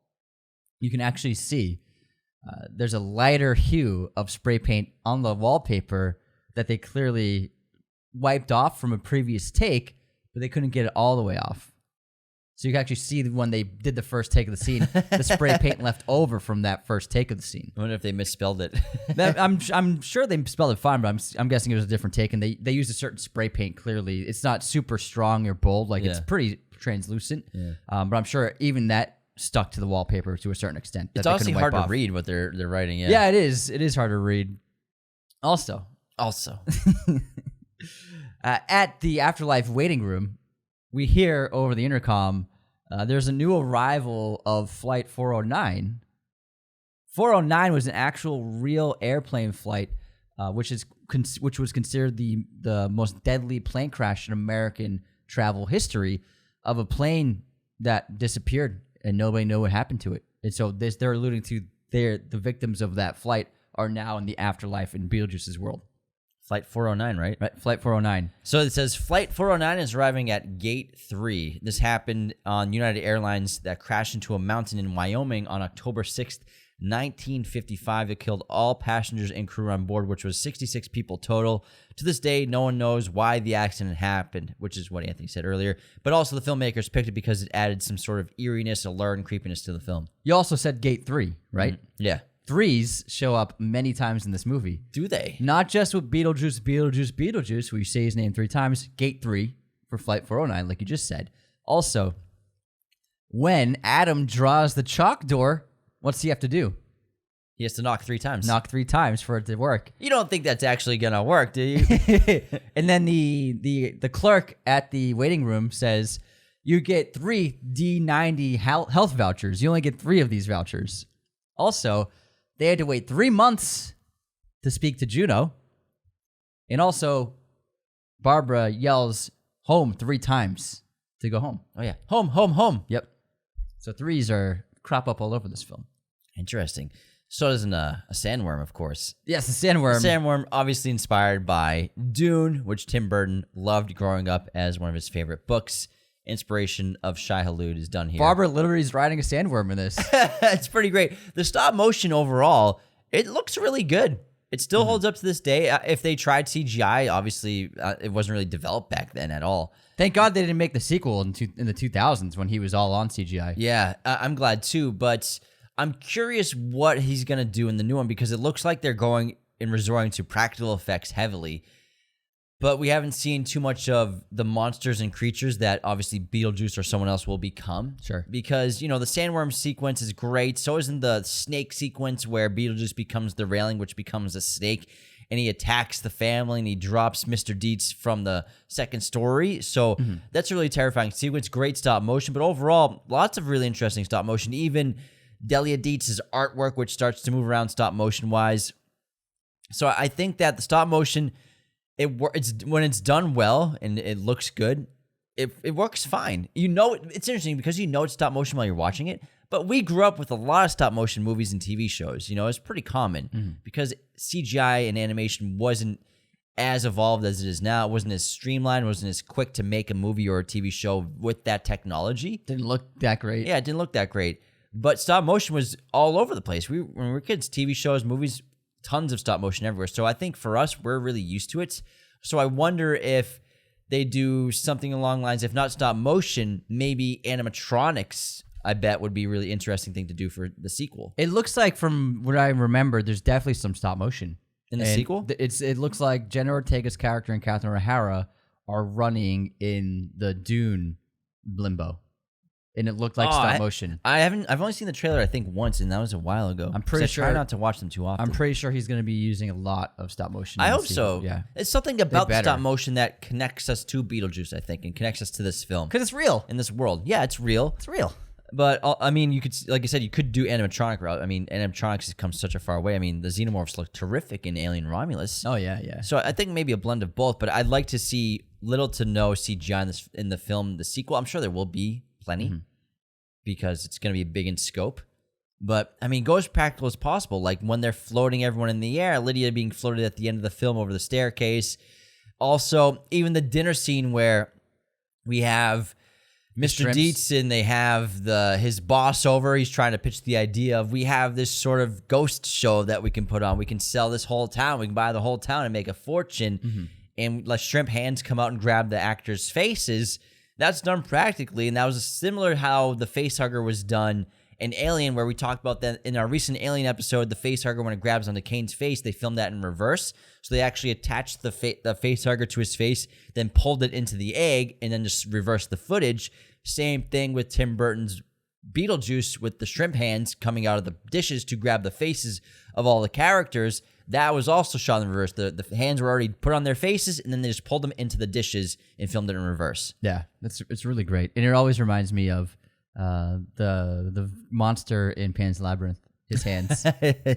you can actually see there's a lighter hue of spray paint on the wallpaper that they clearly wiped off from a previous take, but they couldn't get it all the way off. So you can actually see when they did the first take of the scene, the spray paint left over from that first take of the scene. I wonder if they misspelled it. I'm sure they spelled it fine, but I'm guessing it was a different take, and they used a certain spray paint. Clearly, it's not super strong or bold, like it's pretty translucent. Yeah. But I'm sure even that stuck to the wallpaper to a certain extent. It's obviously hard to read what they're writing. Yeah, it is. It is hard to read. Also, at the Afterlife waiting room, we hear over the intercom, there's a new arrival of Flight 409. 409 was an actual real airplane flight, which was considered the most deadly plane crash in American travel history, of a plane that disappeared and nobody knew what happened to it. And so they're alluding to the victims of that flight are now in the afterlife in Beetlejuice's world. Flight 409, right? Right, Flight 409. So it says Flight 409 is arriving at Gate 3. This happened on United Airlines that crashed into a mountain in Wyoming on October 6th, 1955. It killed all passengers and crew on board, which was 66 people total. To this day, no one knows why the accident happened, which is what Anthony said earlier. But also the filmmakers picked it because it added some sort of eeriness, allure, and creepiness to the film. You also said Gate 3, right? Mm-hmm. Yeah. Threes show up many times in this movie. Do they? Not just with Beetlejuice, where you say his name 3 times. Gate 3 for Flight 409, like you just said. Also, when Adam draws the chalk door, what's he have to do? He has to knock 3 times. Knock 3 times for it to work. You don't think that's actually going to work, do you? And then the clerk at the waiting room says, you get 3 D90 health vouchers. You only get 3 of these vouchers. Also, they had to wait 3 months to speak to Juno. And also, Barbara yells home 3 times to go home. Oh, yeah. Home, home, home. Yep. So 3s crop up all over this film. Interesting. So does a sandworm, of course. Yes, the sandworm. The sandworm, obviously inspired by Dune, which Tim Burton loved growing up as one of his favorite books. Inspiration of Shai Hulud is done here. Barbara literally is riding a sandworm in this. It's pretty great. The stop motion overall, it looks really good. It still holds up to this day. If they tried CGI, obviously it wasn't really developed back then at all. Thank God they didn't make the sequel in the 2000s when he was all on CGI. Yeah, I'm glad too, but I'm curious what he's going to do in the new one because it looks like they're going and resorting to practical effects heavily. but we haven't seen too much of the monsters and creatures that obviously Beetlejuice or someone else will become. Sure. Because, the sandworm sequence is great. So isn't the snake sequence where Beetlejuice becomes the railing, which becomes a snake, and he attacks the family and he drops Mr. Dietz from the second story. So that's a really terrifying sequence. Great stop motion, but overall, lots of really interesting stop motion. Even Delia Dietz's artwork, which starts to move around stop motion wise. So I think that the stop motion, it's when it's done well and it looks good, it works fine. It's interesting because it's stop motion while you're watching it. But we grew up with a lot of stop motion movies and TV shows. It's pretty common because CGI and animation wasn't as evolved as it is now. It wasn't as streamlined, wasn't as quick to make a movie or a TV show with that technology. Didn't look that great. Yeah, it didn't look that great. But stop motion was all over the place. When we were kids, TV shows, movies, tons of stop motion everywhere. So I think for us, we're really used to it. So I wonder if they do something along the lines, if not stop motion, maybe animatronics, I bet would be a really interesting thing to do for the sequel. It looks like, from what I remember, there's definitely some stop motion. In the sequel? It looks like Jenna Ortega's character and Catherine O'Hara are running in the Dune limbo. And it looked like stop motion. I've only seen the trailer, I think, once, and that was a while ago. I'm pretty sure. I try not to watch them too often. I'm pretty sure he's going to be using a lot of stop motion. I hope so. Yeah. It's something about the stop motion that connects us to Beetlejuice, I think, and connects us to this film. Because it's real. In this world. Yeah, it's real. It's real. But, I mean, you could, like I said, you could do animatronic route. I mean, animatronics has come such a far way. I mean, the xenomorphs look terrific in Alien Romulus. Oh, yeah, yeah. So I think maybe a blend of both, but I'd like to see little to no CGI in the film, the sequel. I'm sure there will be plenty. Because it's going to be big in scope. But, I mean, go as practical as possible. Like when they're floating everyone in the air, Lydia being floated at the end of the film over the staircase. Also, even the dinner scene where we have Mr. Dietz and they have his boss over. He's trying to pitch the idea of, we have this sort of ghost show that we can put on. We can sell this whole town. We can buy the whole town and make a fortune. And let shrimp hands come out and grab the actors' faces. That's done practically, and that was similar how the facehugger was done in Alien, where we talked about that in our recent Alien episode. The facehugger, when it grabs onto Kane's face, they filmed that in reverse. So they actually attached the facehugger to his face, then pulled it into the egg, and then just reversed the footage. Same thing with Tim Burton's Beetlejuice with the shrimp hands coming out of the dishes to grab the faces of all the characters. That was also shot in reverse. The hands were already put on their faces, and then they just pulled them into the dishes and filmed it in reverse. Yeah, it's really great. And it always reminds me of the monster in Pan's Labyrinth. His hands.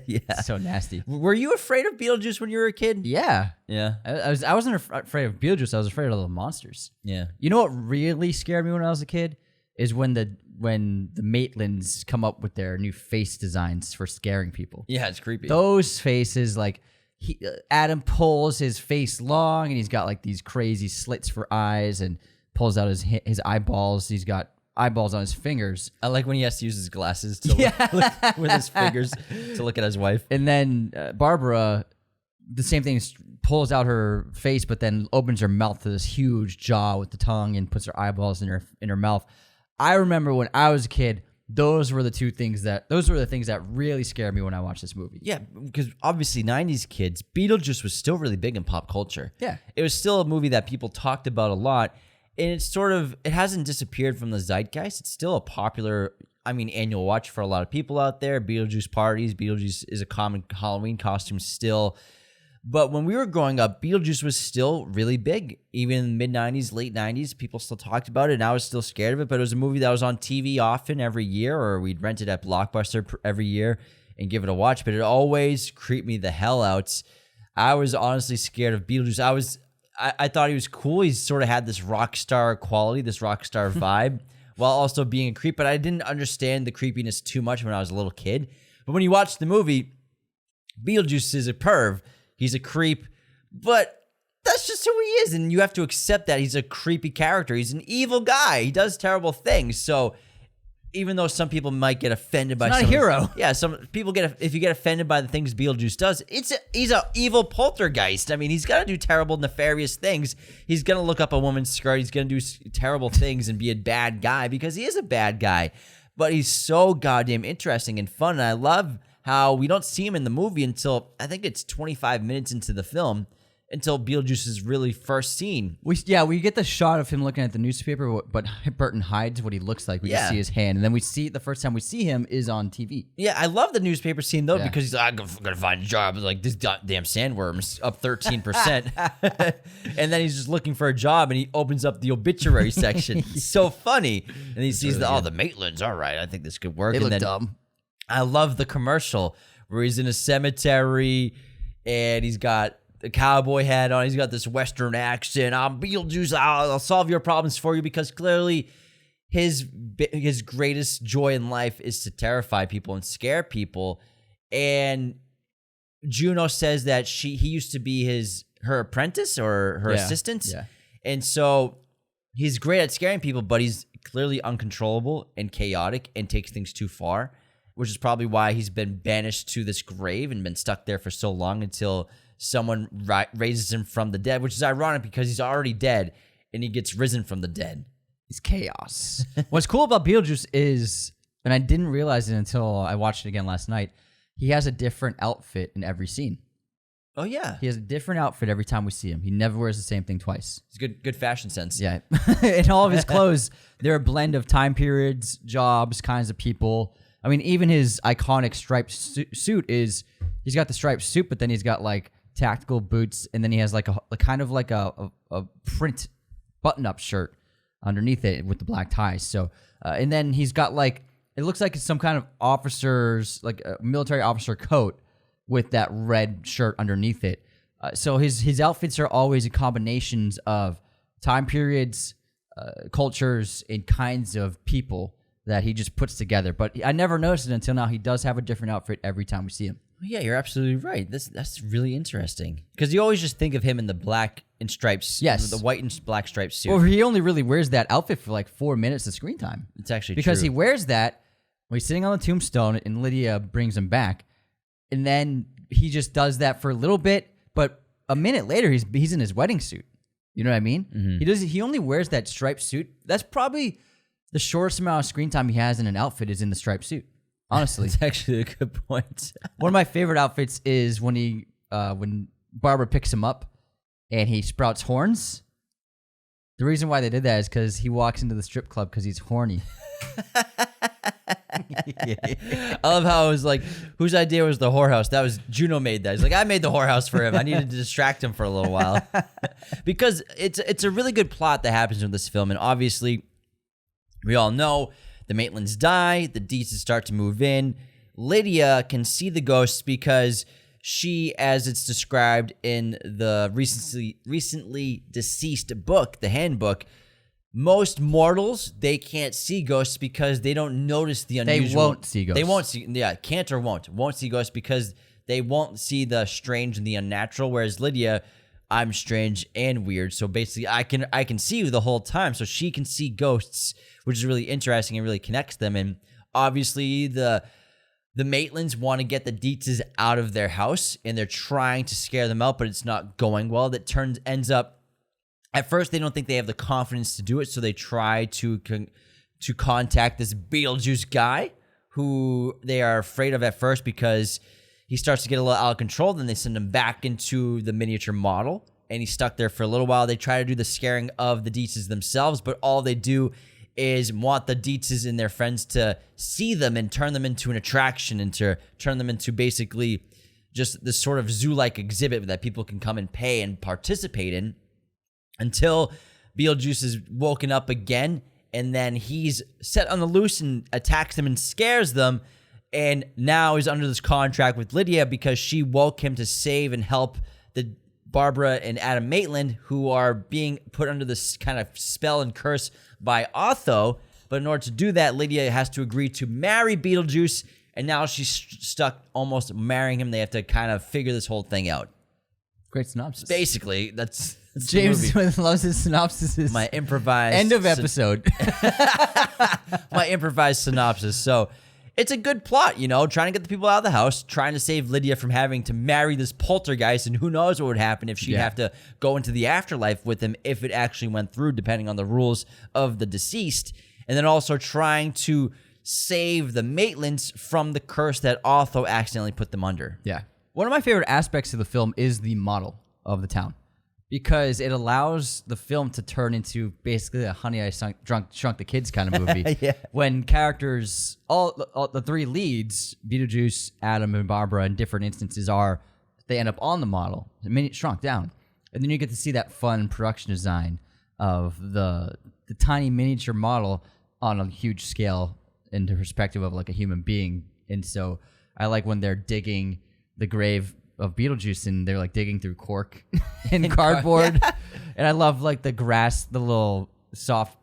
Yeah. So nasty. Were you afraid of Beetlejuice when you were a kid? Yeah. Yeah. I wasn't afraid of Beetlejuice. I was afraid of the monsters. Yeah. You know what really scared me when I was a kid? Is when the Maitlands come up with their new face designs for scaring people. Yeah, it's creepy. Those faces, like Adam pulls his face long, and he's got like these crazy slits for eyes, and pulls out his eyeballs. He's got eyeballs on his fingers. I like when he has to use his glasses to look with his fingers to look at his wife. And then Barbara, the same thing, pulls out her face, but then opens her mouth to this huge jaw with the tongue and puts her eyeballs in her mouth. I remember when I was a kid, those were the things that really scared me when I watched this movie. Yeah, because obviously 90s kids, Beetlejuice was still really big in pop culture. Yeah. It was still a movie that people talked about a lot. And it hasn't disappeared from the zeitgeist. It's still a popular, annual watch for a lot of people out there. Beetlejuice parties. Beetlejuice is a common Halloween costume still. But when we were growing up, Beetlejuice was still really big. Even in the mid-90s, late 90s, people still talked about it, and I was still scared of it. But it was a movie that was on TV often every year, or we'd rent it at Blockbuster every year and give it a watch. But it always creeped me the hell out. I was honestly scared of Beetlejuice. I thought he was cool. He sort of had this rock star quality, this rock star vibe, while also being a creep. But I didn't understand the creepiness too much when I was a little kid. But when you watch the movie, Beetlejuice is a perv. He's a creep, but that's just who he is, and you have to accept that he's a creepy character. He's an evil guy. He does terrible things. So even though some people might get offended by, not a hero. Yeah, some people if you get offended by the things Beetlejuice does, he's an evil poltergeist. He's gonna do terrible, nefarious things. He's gonna look up a woman's skirt. He's gonna do terrible things and be a bad guy because he is a bad guy. But he's so goddamn interesting and fun, and I love how we don't see him in the movie until I think it's 25 minutes into the film, until Beetlejuice's really first scene. We get the shot of him looking at the newspaper, but Burton hides what he looks like. We just see his hand, and then we see the first time we see him is on TV. Yeah, I love the newspaper scene though because he's like, I'm gonna find a job. Like this damn sandworm's up 13%, and then he's just looking for a job, and he opens up the obituary section. It's so funny, and he sees the Maitlands. All right, I think this could work. They look dumb. I love the commercial where he's in a cemetery, and he's got the cowboy hat on. He's got this Western accent. I'm Beetlejuice. I'll solve your problems for you, because clearly his greatest joy in life is to terrify people and scare people. And Juno says that he used to be her apprentice or her assistant. Yeah. And so he's great at scaring people, but he's clearly uncontrollable and chaotic and takes things too far, which is probably why he's been banished to this grave and been stuck there for so long until someone raises him from the dead, which is ironic because he's already dead and he gets risen from the dead. It's chaos. What's cool about Beetlejuice is, and I didn't realize it until I watched it again last night, he has a different outfit in every scene. Oh, yeah. He has a different outfit every time we see him. He never wears the same thing twice. It's good fashion sense. Yeah. And all of his clothes, they're a blend of time periods, jobs, kinds of people. I mean, even his iconic striped suit he's got the striped suit, but then he's got like tactical boots, and then he has like a kind of like a print button-up shirt underneath it with the black ties. So, and then he's got like, it looks like it's some kind of officer's, like a military officer coat with that red shirt underneath it. So his outfits are always combinations of time periods, cultures, and kinds of people that he just puts together. But I never noticed it until now. He does have a different outfit every time we see him. Yeah, you're absolutely right. That's really interesting, because you always just think of him in the black and stripes, the white and black striped suit. Well, he only really wears that outfit for like 4 minutes of screen time. It's actually because true. He wears that when he's sitting on the tombstone, and Lydia brings him back, and then he just does that for a little bit. But a minute later, he's in his wedding suit. You know what I mean? Mm-hmm. He only wears that striped suit. That's probably the shortest amount of screen time he has in an outfit is in the striped suit. Honestly, it's actually a good point. One of my favorite outfits is when Barbara picks him up and he sprouts horns. The reason why they did that is because he walks into the strip club because he's horny. I love how it was like, whose idea was the whorehouse? That was Juno made that. He's like, I made the whorehouse for him. I needed to distract him for a little while. Because it's a really good plot that happens in this film, and obviously we all know the Maitlands die, the Deeses start to move in. Lydia can see the ghosts because she, as it's described in the recently deceased book, the handbook, most mortals, they can't see ghosts because they don't notice the unusual. They won't see ghosts. They won't see, can't or won't see ghosts because they won't see the strange and the unnatural, whereas Lydia, I'm strange and weird. So basically, I can see you the whole time. So she can see ghosts, which is really interesting and really connects them. And obviously, the Maitlands want to get the Deetzes out of their house, and they're trying to scare them out, but it's not going well. That ends up, at first, they don't think they have the confidence to do it, so they try to contact this Beetlejuice guy, who they are afraid of at first because he starts to get a little out of control. Then they send him back into the miniature model, and he's stuck there for a little while. They try to do the scaring of the Deetzes themselves, but all they do is want the Deetzes and their friends to see them and turn them into an attraction and to turn them into basically just this sort of zoo-like exhibit that people can come and pay and participate in, until Beetlejuice is woken up again, and then he's set on the loose and attacks them and scares them. And now he's under this contract with Lydia because she woke him to save and help the Barbara and Adam Maitland, who are being put under this kind of spell and curse by Otho. But in order to do that, Lydia has to agree to marry Beetlejuice, and now she's stuck almost marrying him. They have to kind of figure this whole thing out. Great synopsis. Basically, that's James loves his synopsis. My improvised end of episode. My improvised synopsis. So it's a good plot, trying to get the people out of the house, trying to save Lydia from having to marry this poltergeist, and who knows what would happen if she'd have to go into the afterlife with him if it actually went through, depending on the rules of the deceased. And then also trying to save the Maitlands from the curse that Otho accidentally put them under. Yeah. One of my favorite aspects of the film is the model of the town, because it allows the film to turn into basically a Honey, I Shrunk the Kids kind of movie. Yeah. When characters, all the three leads, Beetlejuice, Adam, and Barbara, in different instances they end up on the model, the minute shrunk down. And then you get to see that fun production design of the tiny miniature model on a huge scale into perspective of like a human being. And so I like when they're digging the grave of Beetlejuice and they're like digging through cork and cardboard. Yeah. And I love like the grass, the little soft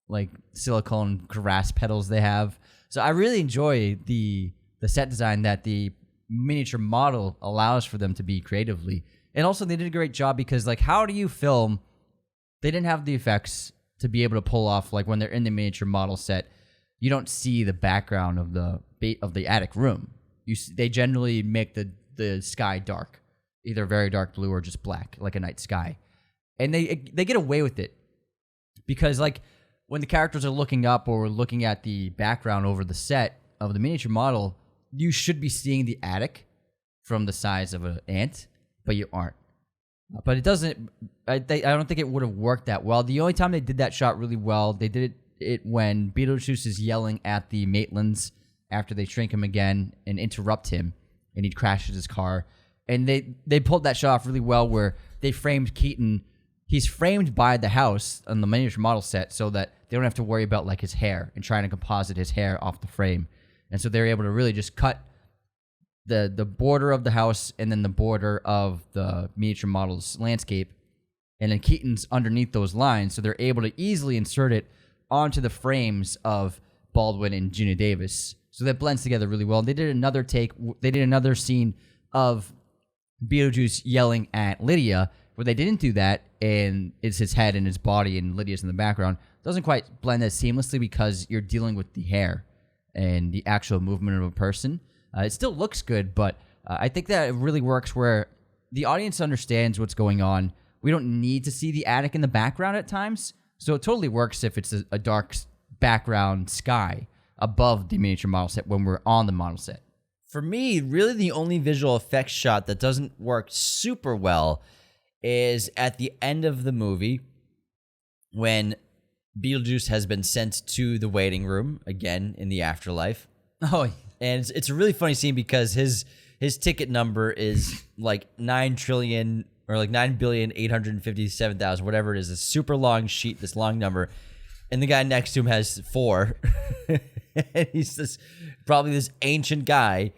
like silicone grass petals they have. So I really enjoy the set design that the miniature model allows for them to be creatively. And also they did a great job because like how do you film? They didn't have the effects to be able to pull off like when they're in the miniature model set, you don't see the background of the attic room. They generally make the sky dark, either very dark blue or just black, like a night sky. And they get away with it because like when the characters are looking up or looking at the background over the set of the miniature model, you should be seeing the attic from the size of an ant, but you aren't. But it doesn't. I don't think it would have worked that well. The only time they did that shot really well, they did it when Beetlejuice is yelling at the Maitlands after they shrink him again and interrupt him, and he crashes his car. And they pulled that shot off really well, where they framed Keaton. He's framed by the house on the miniature model set, so that they don't have to worry about like his hair and trying to composite his hair off the frame. And so they're able to really just cut the border of the house and then the border of the miniature model's landscape, and then Keaton's underneath those lines, so they're able to easily insert it onto the frames of Baldwin and Gina Davis. So that blends together really well. They did another scene of Beetlejuice yelling at Lydia, where they didn't do that, and it's his head and his body, and Lydia's in the background. It doesn't quite blend as seamlessly because you're dealing with the hair and the actual movement of a person. It still looks good, but I think that it really works where the audience understands what's going on. We don't need to see the attic in the background at times, so it totally works if it's a dark background sky above the miniature model set when we're on the model set. For me, really the only visual effects shot that doesn't work super well is at the end of the movie when Beetlejuice has been sent to the waiting room, again, in the afterlife. Oh, and it's a really funny scene because his ticket number is like 9 trillion or like 9,857,000, whatever it is, a super long sheet, this long number. And the guy next to him has 4. And he's probably this ancient guy.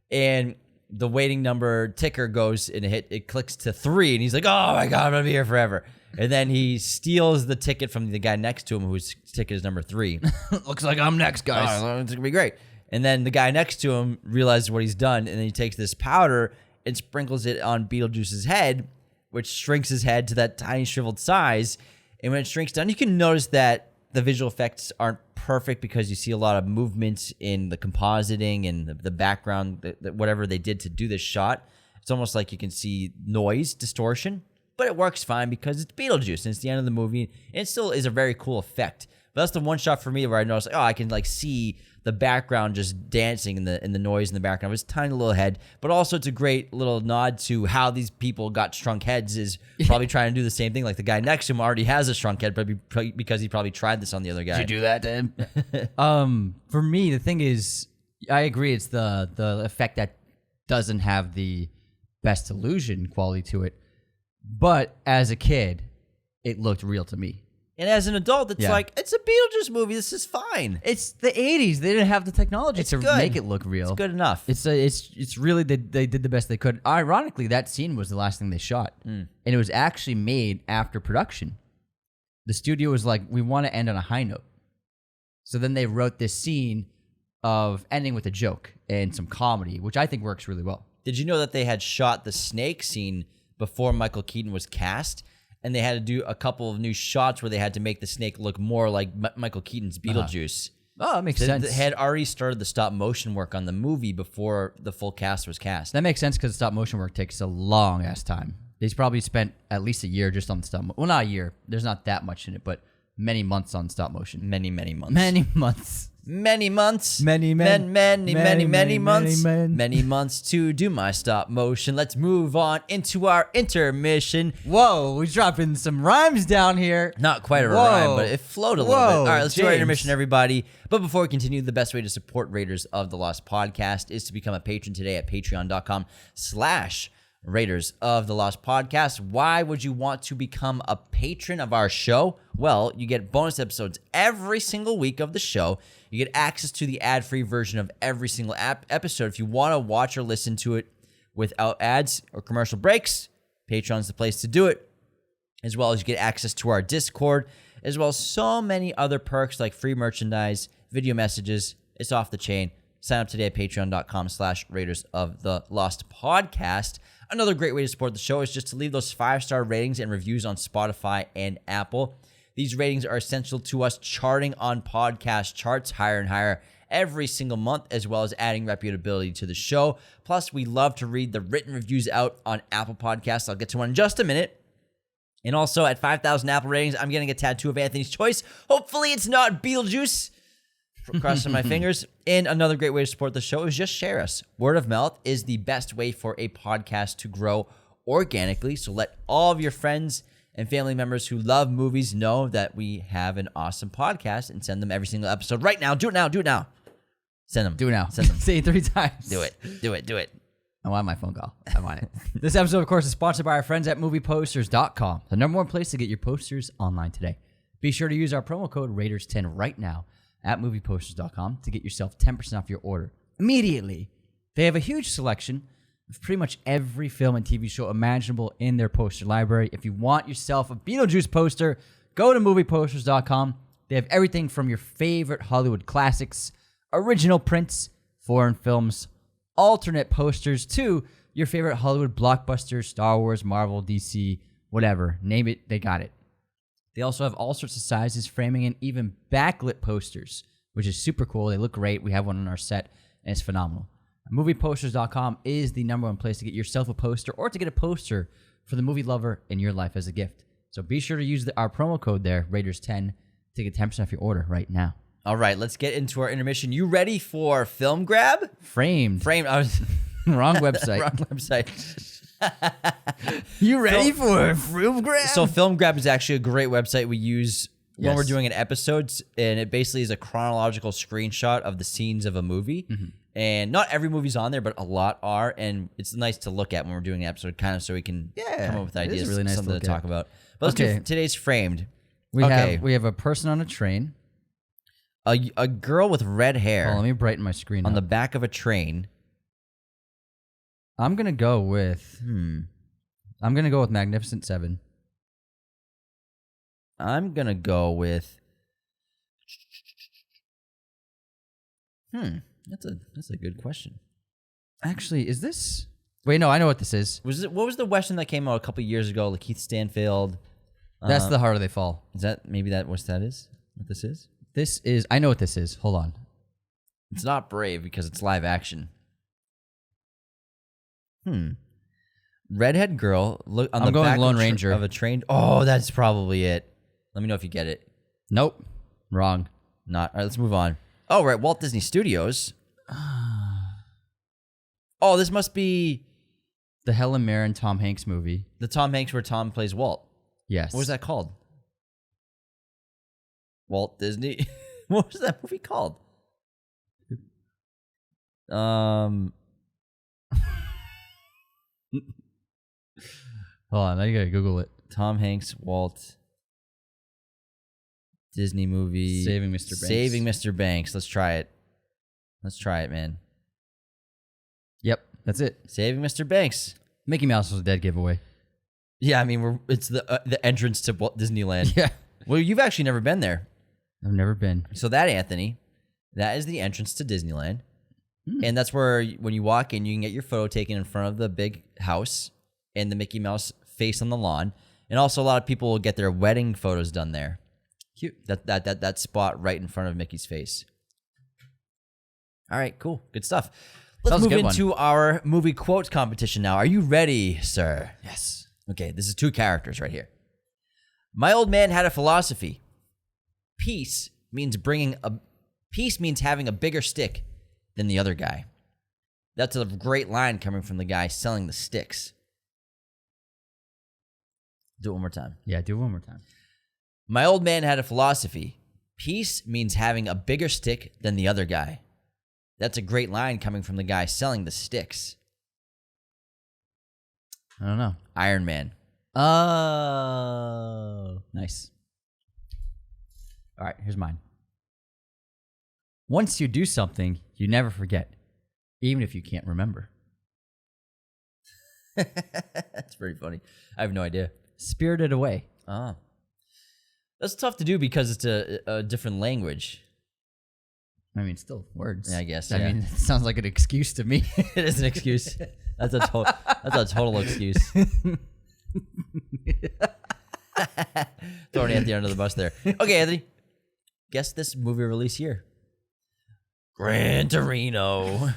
And the waiting number ticker goes and it clicks to 3. And he's like, oh my God, I'm going to be here forever. And then he steals the ticket from the guy next to him whose ticket is number 3. Looks like I'm next, guys. Oh, it's going to be great. And then the guy next to him realizes what he's done, and then he takes this powder and sprinkles it on Beetlejuice's head, which shrinks his head to that tiny shriveled size. And when it shrinks down, you can notice that the visual effects aren't perfect because you see a lot of movements in the compositing and the background, whatever they did to do this shot. It's almost like you can see noise, distortion, but it works fine because it's Beetlejuice, and it's the end of the movie, and it still is a very cool effect. But that's the one shot for me where I noticed, I can like see the background just dancing in the noise in the background of his tiny little head. But also it's a great little nod to how these people got shrunk heads, is probably trying to do the same thing. Like the guy next to him already has a shrunk head, but because he probably tried this on the other guy. Did you do that to him? For me, the thing is, I agree. It's the effect that doesn't have the best illusion quality to it. But as a kid, it looked real to me. And as an adult, it's like, it's a Beetlejuice movie. This is fine. It's the 80s. They didn't have the technology to make it look real. It's good enough. It's really, they did the best they could. Ironically, that scene was the last thing they shot. And it was actually made after production. The studio was like, we want to end on a high note. So then they wrote this scene of ending with a joke and some comedy, which I think works really well. Did you know that they had shot the snake scene before Michael Keaton was cast? And they had to do a couple of new shots where they had to make the snake look more like Michael Keaton's Beetlejuice. Oh, that makes sense. They had already started the stop motion work on the movie before the full cast was cast. That makes sense because stop motion work takes a long ass time. They've probably spent at least a year just on the stop motion. Well, not a year. There's not that much in it, but many months on stop motion. Many months. Many months. many months. Many months. men. Many months to do my stop motion. Let's move on into our intermission. Whoa, we're dropping some rhymes down here. Not quite a Whoa. rhyme, but it flowed a little bit. All right, let's do our James. intermission, everybody. But before we continue, the best way to support Raiders of the Lost Podcast is to become a patron today at patreon.com/Raiders of the Lost Podcast. Why would you want to become a patron of our show? Well, you get bonus episodes every single week of the show. You get access to the ad-free version of every single episode. If you want to watch or listen to it without ads or commercial breaks, Patreon's the place to do it. As well as you get access to our Discord, as well as so many other perks like free merchandise, video messages. It's off the chain. Sign up today at patreon.com/Raiders of the Lost Podcast. Another great way to support the show is just to leave those 5-star ratings and reviews on Spotify and Apple. These ratings are essential to us charting on podcast charts higher and higher every single month, as well as adding reputability to the show. Plus, we love to read the written reviews out on Apple Podcasts. I'll get to one in just a minute. And also, at 5,000 Apple ratings, I'm getting a tattoo of Anthony's choice. Hopefully, it's not Beetlejuice. Crossing my fingers. And another great way to support the show is just share us. Word of mouth is the best way for a podcast to grow organically. So let all of your friends and family members who love movies know that we have an awesome podcast, and send them every single episode right now. Do it now. Do it now. Send them. Do it now. Send them. Say it 3 times. Do it. Do it. Do it. I want my phone call. I want it. This episode, of course, is sponsored by our friends at movieposters.com, the #1 place to get your posters online today. Be sure to use our promo code Raiders10 right now at movieposters.com to get yourself 10% off your order immediately. They have a huge selection of pretty much every film and TV show imaginable in their poster library. If you want yourself a Beetlejuice poster, go to movieposters.com. They have everything from your favorite Hollywood classics, original prints, foreign films, alternate posters, to your favorite Hollywood blockbusters, Star Wars, Marvel, DC, whatever. Name it, they got it. They also have all sorts of sizes, framing, and even backlit posters, which is super cool. They look great. We have one on our set, and it's phenomenal. Movieposters.com is the #1 place to get yourself a poster, or to get a poster for the movie lover in your life as a gift. So be sure to use our promo code there, Raiders10, to get 10% off your order right now. All right, let's get into our intermission. You ready for Film Grab? Framed. I was Wrong website. wrong website. You ready for Film Grab? So Film Grab is actually a great website we use when Yes. we're doing an episode, and it basically is a chronological screenshot of the scenes of a movie. And not every movie's on there, but a lot are, and it's nice to look at when we're doing an episode, kind of so we can come up with it is ideas, really nice to something look to talk at. about. But let's Okay. do today's Framed. we okay. have a person on a train. A girl with red hair Oh, let me brighten my screen on up. the back of a train. I'm gonna go with Magnificent Seven. I'm gonna go with. That's a good question. Actually, is this? Wait, no, I know what this is. What was the Western that came out a couple years ago? Like Keith Stanfield. That's The Harder They Fall. Is that maybe that what that is? What this is? This is. I know what this is. Hold on. It's not Brave because it's live action. Redhead girl. Look on I'm the going back Lone of Ranger. of a train. Oh, that's probably it. Let me know if you get it. Nope. Wrong. Not. All right, let's move on. Oh, right. Walt Disney Studios. Oh, this must be The Helen Mirren Tom Hanks movie. the Tom Hanks where Tom plays Walt. Yes. What was that called? Walt Disney. What was that movie called? Hold on. Now you gotta Google it. Tom Hanks, Walt Disney movie. Saving Mr. Banks. Saving Mr. Banks. Let's try it. Let's try it, man. Yep, that's it. Saving Mr. Banks. Mickey Mouse was a dead giveaway. Yeah, I mean, it's the entrance to Walt Disneyland. Yeah. Well, you've actually never been there. I've never been. So that, Anthony, that is the entrance to Disneyland. And that's where, when you walk in, you can get your photo taken in front of the big house and the Mickey Mouse face on the lawn. And also, a lot of people will get their wedding photos done there. Cute. That spot right in front of Mickey's face. All right, cool. Good stuff. That Let's was a move good into our movie quote competition now. Are you ready, sir? Yes. Okay, this is 2 characters right here. My old man had a philosophy. Peace means bringing Peace means having a bigger stick than the other guy. That's a great line coming from the guy selling the sticks. Do it one more time. Yeah, do it one more time. My old man had a philosophy. Peace means having a bigger stick than the other guy. That's a great line coming from the guy selling the sticks. I don't know. Iron Man. Oh, nice. All right, here's mine. Once you do something, you never forget, even if you can't remember. That's pretty funny. I have no idea. Spirited Away. Oh. That's tough to do because it's a different language. I mean, still words. Yeah, I guess. I mean, it sounds like an excuse to me. It is an excuse. That's a total excuse. Throwing Anthony under the bus there. Okay, Anthony. Guess this movie release year. Gran Torino.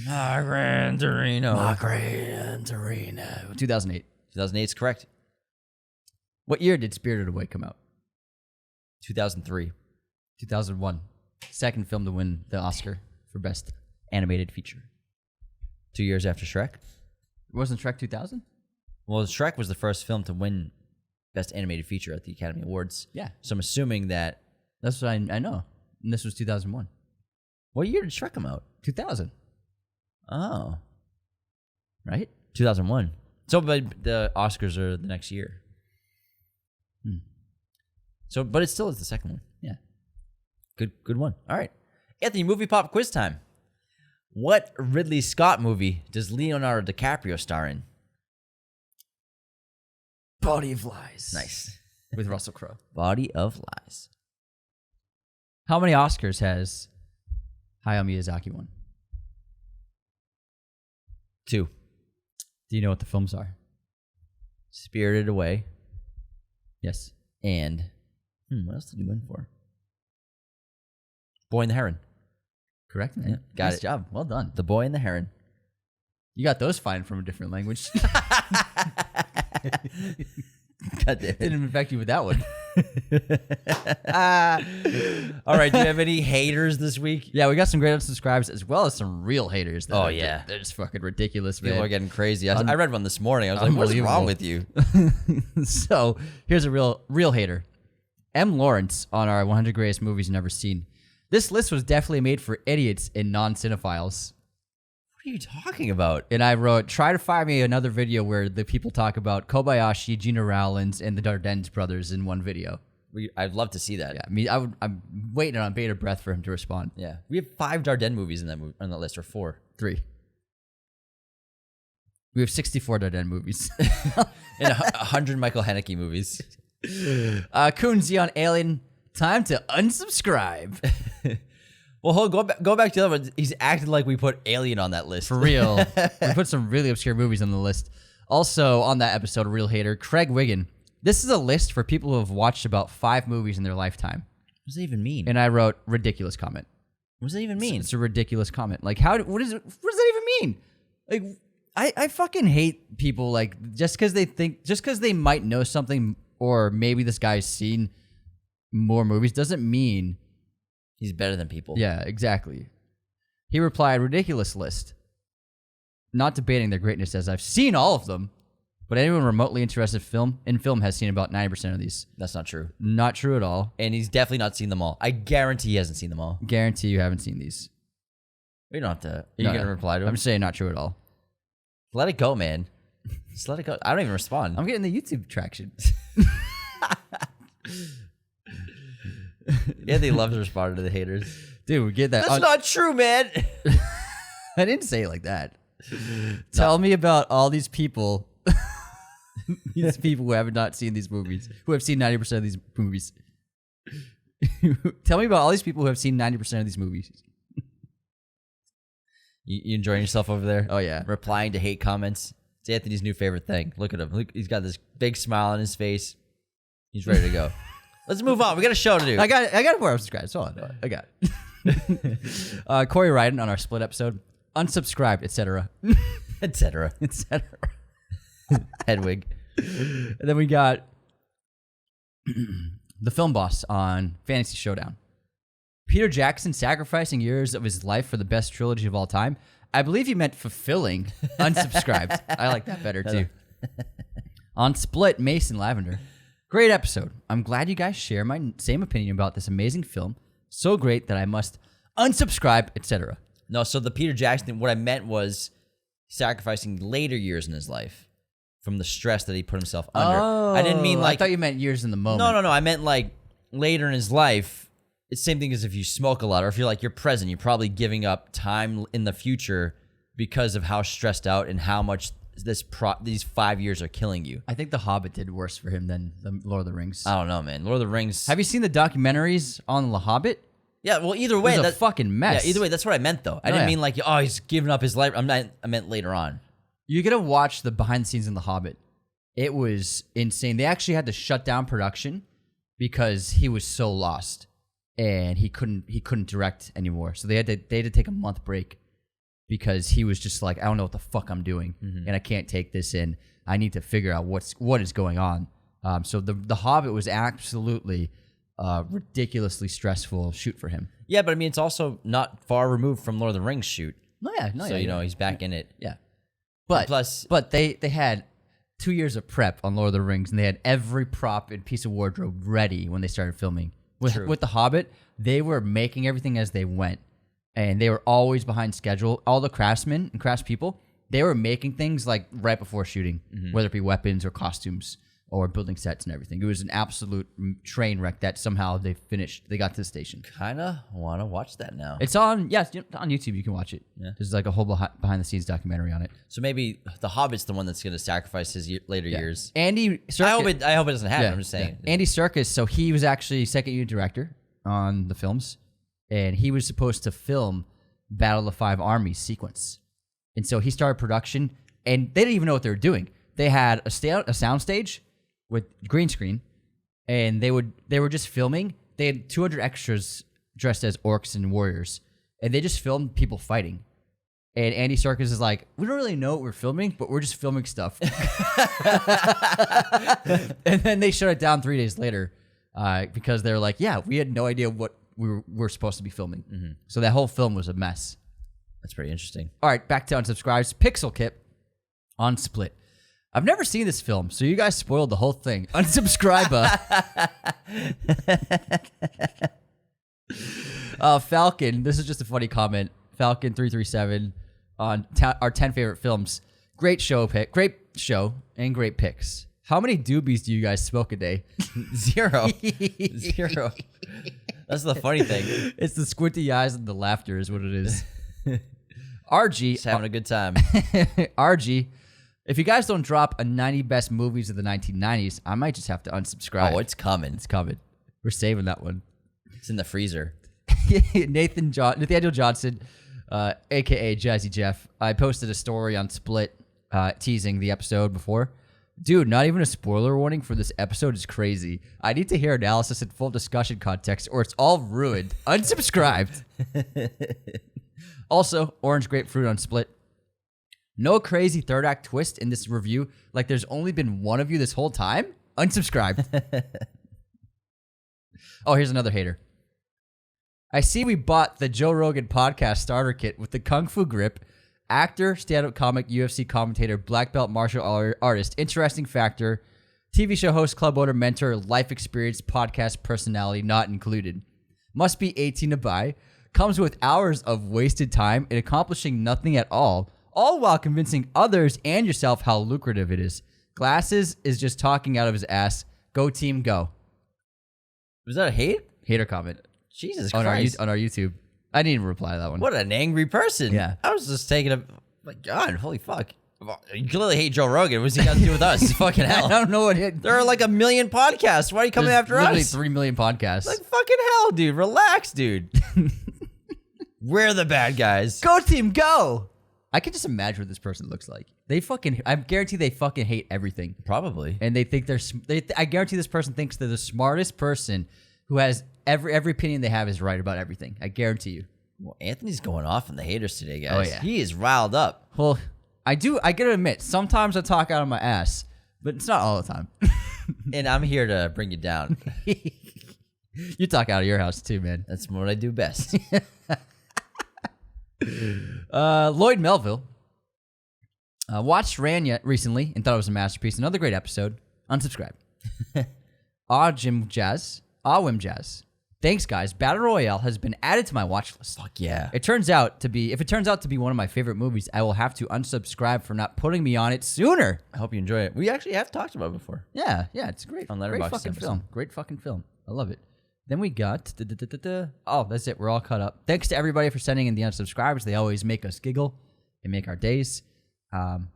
My Gran Torino. My Gran Torino. 2008. 2008 is correct. What year did Spirited Away come out? 2003. 2001. Second film to win the Oscar for Best Animated Feature. 2 years after Shrek. Wasn't Shrek 2000? Well, Shrek was the first film to win Best Animated Feature at the Academy Awards. Yeah. So I'm assuming that... That's what I know. And this was 2001. What year did Shrek come out? 2000. Oh. Right? 2001. So, but the Oscars are the next year. So, but it still is the second one. Yeah. Good one. All right. Anthony, movie pop quiz time. What Ridley Scott movie does Leonardo DiCaprio star in? Body of Lies. Nice. With Russell Crowe. Body of Lies. How many Oscars has Hayao Miyazaki won? 2. Do you know what the films are? Spirited Away. Yes. And what else did he win for? Boy and the Heron. Correct, man. Yeah, got nice it. job. Well done. The Boy and the Heron. You got those fine from a different language. God damn it. Didn't infect you with that one. All right, do you have any haters this week? Yeah, we got some great unsubscribes as well as some real haters. Oh, yeah. They're just fucking ridiculous, man. People are getting crazy. I read one this morning. I was like, what's wrong with you? So here's a real hater. M. Lawrence on our 100 Greatest Movies Never Seen. This list was definitely made for idiots and non-cinephiles. What are you talking about? And I wrote, try to find me another video where the people talk about Kobayashi, Gina Rowlands, and the Dardennes brothers in one video. I'd love to see that. Yeah, I mean, I'm waiting on bated breath for him to respond. Yeah, we have 5 Dardenne movies in that on that list, or 4. 3. We have 64 Dardenne movies. And 100 Michael Haneke movies. Coonzy on Alien. Time to unsubscribe. Well, go back to the other one. He's acted like we put Alien on that list. For real. We put some really obscure movies on the list. Also, on that episode, a real hater, Craig Wiggin. This is a list for people who have watched about 5 movies in their lifetime. What does that even mean? And I wrote, ridiculous comment. What does that even mean? It's a ridiculous comment. Like, what does that even mean? Like, I fucking hate people, like, just because they might know something, or maybe this guy's seen more movies, doesn't mean he's better than people. Yeah, exactly. He replied, ridiculous list. Not debating their greatness, as I've seen all of them, but anyone remotely interested in film has seen about 90% of these. That's not true. Not true at all. And he's definitely not seen them all. I guarantee he hasn't seen them all. Guarantee you haven't seen these. You don't have to. Are you going to reply to him? I'm just saying not true at all. Let it go, man. Just let it go. I don't even respond. I'm getting the YouTube traction. Yeah, they love to respond to the haters. Dude, we get that. That's not true, man. I didn't say it like that. Tell me about all these people. These people who have not seen these movies, who have seen 90% of these movies. Tell me about all these people who have seen 90% of these movies. You enjoying yourself over there? Oh, yeah. Replying to hate comments. It's Anthony's new favorite thing. Look at him. Look, he's got this big smile on his face. He's ready to go. Let's move on. We got a show to do. I got 4 subscribes. Hold on. I got it. Corey Ryden on our split episode. Unsubscribed, etc. Etc. Etc. Hedwig. And then we got the film boss on Fantasy Showdown. Peter Jackson sacrificing years of his life for the best trilogy of all time. I believe he meant fulfilling. Unsubscribed. I like that better too. On Split, Mason Lavender. Great episode. I'm glad you guys share my same opinion about this amazing film. So great that I must unsubscribe, etc. No, so the Peter Jackson thing, what I meant was sacrificing later years in his life from the stress that he put himself under. I didn't mean like... I thought you meant years in the moment. No. I meant like later in his life. It's the same thing as if you smoke a lot or if you're like you're present, you're probably giving up time in the future because of how stressed out and how much these 5 years are killing you. I think The Hobbit did worse for him than the Lord of the Rings. I don't know, man. Lord of the Rings. Have you seen the documentaries on The Hobbit? Yeah, well, either way, it was a fucking mess. Yeah, either way, that's what I meant though. I didn't mean like, oh, he's giving up his life. I meant later on. You're gonna watch the behind the scenes in The Hobbit. It was insane. They actually had to shut down production because he was so lost and he couldn't direct anymore. So they had to take a month break because he was just like, I don't know what the fuck I'm doing, and I can't take this in. I need to figure out what is going on. So the Hobbit was absolutely ridiculously stressful shoot for him. Yeah, but I mean, it's also not far removed from Lord of the Rings shoot. So you know he's back in it. Yeah, but they had 2 years of prep on Lord of the Rings, and they had every prop and piece of wardrobe ready when they started filming. With the Hobbit, they were making everything as they went, and they were always behind schedule. All the craftsmen and craftspeople, they were making things like right before shooting, whether it be weapons or costumes or building sets and everything. It was an absolute train wreck that somehow they got to the station. Kinda want to watch that now. It's on YouTube. You can watch it. Yeah. There's like a whole behind the scenes documentary on it. So maybe the Hobbit's the one that's going to sacrifice his later years. Andy Serkis. I hope it doesn't happen. I'm just saying. Yeah. Andy Serkis. So he was actually second unit director on the films, and he was supposed to film Battle of the Five Armies sequence. And so he started production, and they didn't even know what they were doing. They had a sound stage with green screen, and they were just filming. They had 200 extras dressed as orcs and warriors, and they just filmed people fighting. And Andy Serkis is like, we don't really know what we're filming, but we're just filming stuff. And then they shut it down 3 days later because they're like, yeah, we had no idea what we were supposed to be filming. So that whole film was a mess. That's pretty interesting. All right, back to unsubscribes. Pixel Kip on Split. I've never seen this film, so you guys spoiled the whole thing. Unsubscribe. Falcon, this is just a funny comment. Falcon337 on our 10 favorite films. Great show, and great picks. How many doobies do you guys smoke a day? Zero. That's the funny thing. It's the squinty eyes and the laughter is what it is. RG. Just having a good time. RG. If you guys don't drop a 90 best movies of the 1990s, I might just have to unsubscribe. Oh, it's coming. It's coming. We're saving that one. It's in the freezer. Nathaniel Johnson, a.k.a. Jazzy Jeff. I posted a story on Split teasing the episode before. Dude, not even a spoiler warning for this episode is crazy. I need to hear analysis and full discussion context or it's all ruined. Unsubscribed. Also, Orange Grapefruit on Split. No crazy third act twist in this review. Like there's only been one of you this whole time? Unsubscribed. Oh, here's another hater. I see we bought the Joe Rogan podcast starter kit with the Kung Fu grip, actor, stand-up comic, UFC commentator, black belt martial artist, interesting factor, TV show host, club owner, mentor, life experience, podcast personality not included. Must be 18 to buy. Comes with hours of wasted time and accomplishing nothing at all while convincing others and yourself how lucrative it is. Glasses is just talking out of his ass. Go team, go. Was that a hate? Hater comment. Jesus Christ. On our YouTube. I didn't even reply to that one. What an angry person. Yeah. I was just taking a... My God, holy fuck. You clearly hate Joe Rogan. What's he got to do with us? Fucking hell. I don't know what hit. There are like 1 million podcasts. Why are you coming after literally us? 3 million podcasts. Like fucking hell, dude. Relax, dude. We're the bad guys. Go team, go. I can just imagine what this person looks like. I guarantee they fucking hate everything. Probably. And they think I guarantee this person thinks they're the smartest person who has every opinion they have is right about everything. I guarantee you. Well, Anthony's going off on the haters today, guys. Oh, yeah. He is riled up. Well, I gotta admit, sometimes I talk out of my ass, but it's not all the time. And I'm here to bring you down. You talk out of your house too, man. That's what I do best. Lloyd Melville watched Ranya recently and thought it was a masterpiece. Another great episode. Unsubscribe. Awim Jazz. Thanks, guys. Battle Royale has been added to my watch list. Fuck yeah. If it turns out to be one of my favorite movies, I will have to unsubscribe for not putting me on it sooner. I hope you enjoy it. We actually have talked about it before. Yeah, it's a great On great Letterboxd fucking episode. film. Great fucking film. I love it. Then we got oh, that's it. We're all caught up. Thanks to everybody for sending in the unsubscribes. They always make us giggle. They make our days.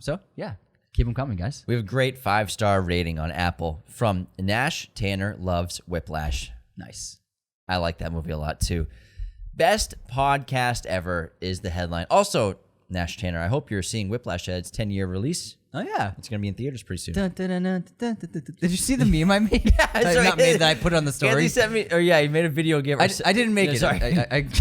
So yeah, keep them coming, guys. We have a great 5-star rating on Apple from Nash Tanner Loves Whiplash. Nice. I like that movie a lot too. Best podcast ever is the headline. Also, Nash Tanner, I hope you're seeing Whiplash at its 10-year release. Oh yeah. It's going to be in theaters pretty soon. Did you see the meme I made? sorry. Not made that I put on the story. Andy sent me, he made a video GIF. I didn't make it. Sorry.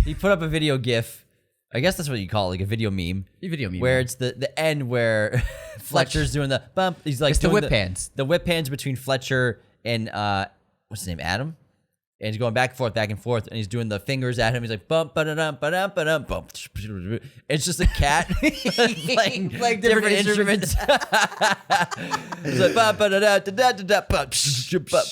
He put up a video GIF. I guess that's what you call it, like a video meme. Video meme. Where it's the end where Fletcher's doing the bump. He's like It's the doing whip hands. The whip hands between Fletcher and what's his name, Adam? And he's going back and forth, and he's doing the fingers at him. He's like, bump, ba-da-dum, ba-dum, ba-dum, bump. It's just a cat playing different instruments. It's like, bump, ba-da-da-da-da-da-da, bump,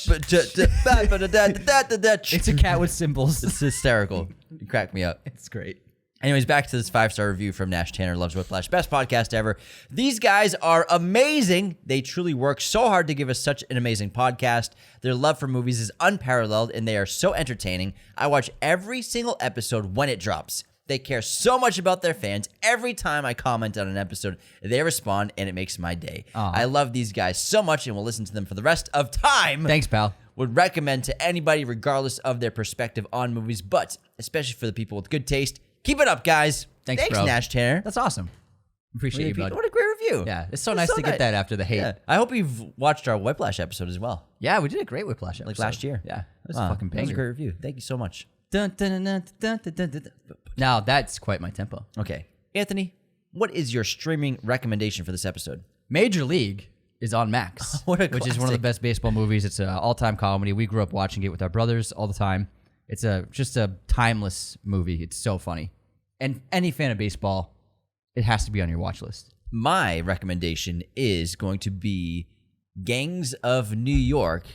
ba-da-da-da-da-da-da. It's a cat with cymbals. It's hysterical. It cracked me up. It's great. Anyways, back to this 5-star review from Nash Tanner Loves Whiplash. Best podcast ever. These guys are amazing. They truly work so hard to give us such an amazing podcast. Their love for movies is unparalleled, and they are so entertaining. I watch every single episode when it drops. They care so much about their fans. Every time I comment on an episode, they respond, and it makes my day. I love these guys so much, and will listen to them for the rest of time. Thanks, pal. Would recommend to anybody regardless of their perspective on movies, but especially for the people with good taste. Keep it up, guys. Thanks, bro. Nash Tanner. That's awesome. Appreciate you, bud. What a great review. Yeah, it's so nice to get that after the hate. Yeah. I hope you've watched our Whiplash episode as well. Yeah, we did a great Whiplash episode. Like last year. Yeah, that was Wow, a fucking that was a banger. great review. Thank you so much. Now, that's quite my tempo. Okay. Anthony, what is your streaming recommendation for this episode? Major League is on Max, What a which is one of the classic. best baseball movies. It's an all-time comedy. We grew up watching it with our brothers all the time. It's just a timeless movie. It's so funny. And any fan of baseball, it has to be on your watch list. My recommendation is going to be Gangs of New York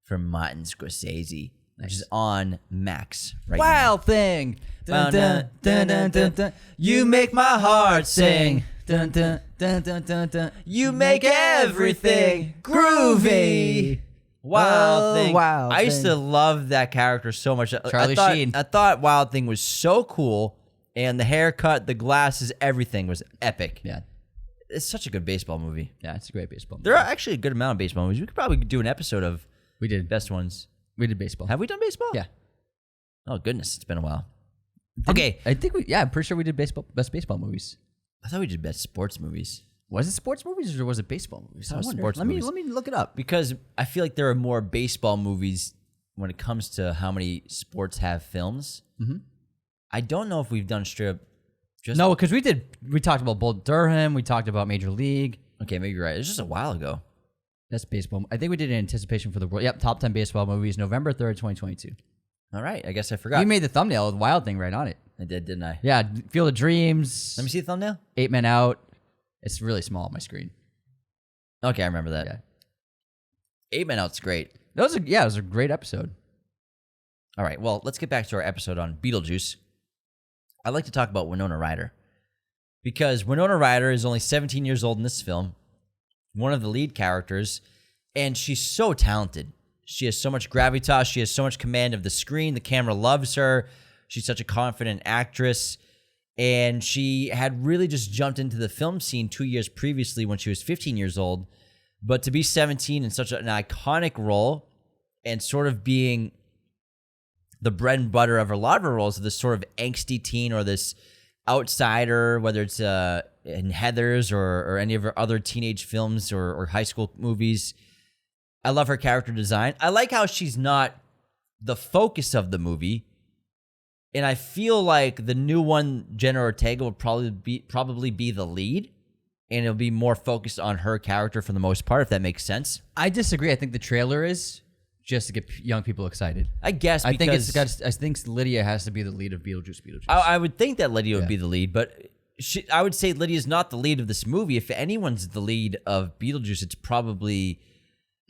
from Martin Scorsese, which is on Max right now. Wild Thing. Dun, dun, dun, dun, dun, dun. You make my heart sing. Dun, dun, dun, dun, dun, dun. You make everything groovy. Wild Thing. Wild I used Thing. to love that character so much. Charlie Sheen. I thought Wild Thing was so cool, and the haircut, the glasses, everything was epic. Yeah, It's such a good baseball movie. yeah, it's a great baseball movie. There are actually a good amount of baseball movies. We could probably do an episode of We did. best ones. We did baseball. Have we done baseball? Yeah. Oh, goodness. It's been a while. Okay. I think I'm pretty sure we did best baseball movies. I thought we did best sports movies. Was it sports movies or was it baseball movies? It was wonder. sports let movies. me look it up. Because I feel like there are more baseball movies when it comes to how many sports have films. Mm-hmm. I don't know if we've done straight up just... No, because we talked about Bull Durham. We talked about Major League. Okay, maybe you're right. It was just a while ago. That's baseball. I think we did an anticipation for the world. Yep, top 10 baseball movies, November 3rd, 2022. All right. I guess I forgot. You made the thumbnail with Wild Thing right on it. I did, didn't I? Yeah, Field of Dreams. Let me see the thumbnail. 8 Men Out. It's really small on my screen. Okay, I remember that. Yeah. 8 Men Out's great. It was a great episode. All right, well, let's get back to our episode on Beetlejuice. I'd like to talk about Winona Ryder. Because Winona Ryder is only 17 years old in this film, one of the lead characters, and she's so talented. She has so much gravitas. She has so much command of the screen. The camera loves her. She's such a confident actress. And she had really just jumped into the film scene 2 years previously when she was 15 years old. But to be 17 in such an iconic role and sort of being the bread and butter of a lot of her roles, this sort of angsty teen or this outsider, whether it's in Heathers or any of her other teenage films or high school movies. I love her character design. I like how she's not the focus of the movie. And I feel like the new one, Jenna Ortega, will probably be the lead. and it'll be more focused on her character for the most part, if that makes sense. I disagree. I think the trailer is just to get young people excited. I guess because I think Lydia has to be the lead of Beetlejuice Beetlejuice. I would think that Lydia would be the lead, but I would say Lydia's not the lead of this movie. If anyone's the lead of Beetlejuice, it's probably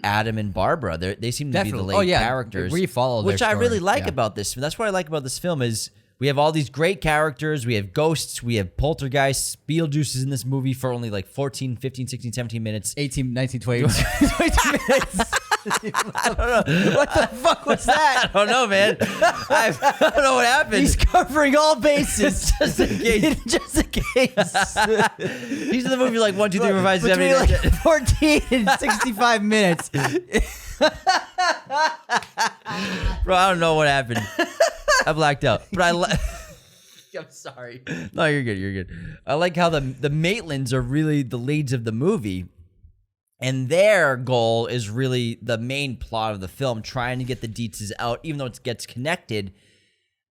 Adam and Barbara. They seem to be the lead characters. We follow their which I story. really like about this. That's what I like about this film is we have all these great characters. We have ghosts. We have poltergeists. Beetlejuice is in this movie for only like 14, 15, 16, 17 minutes. 18, 19, 20, 22 minutes. I don't know. What the fuck was that? I don't know, man. I don't know what happened. He's covering all bases. Just in case. Just in case. He's in the movie like 1, 2, 3, 4, 5, 6, 7, 8, 9, Between like 14 and 65 minutes. Bro, I don't know what happened. I blacked out. But I'm sorry. No, you're good. You're good. I like how the Maitlands are really the leads of the movie. And their goal is really the main plot of the film, trying to get the deets out, even though it gets connected.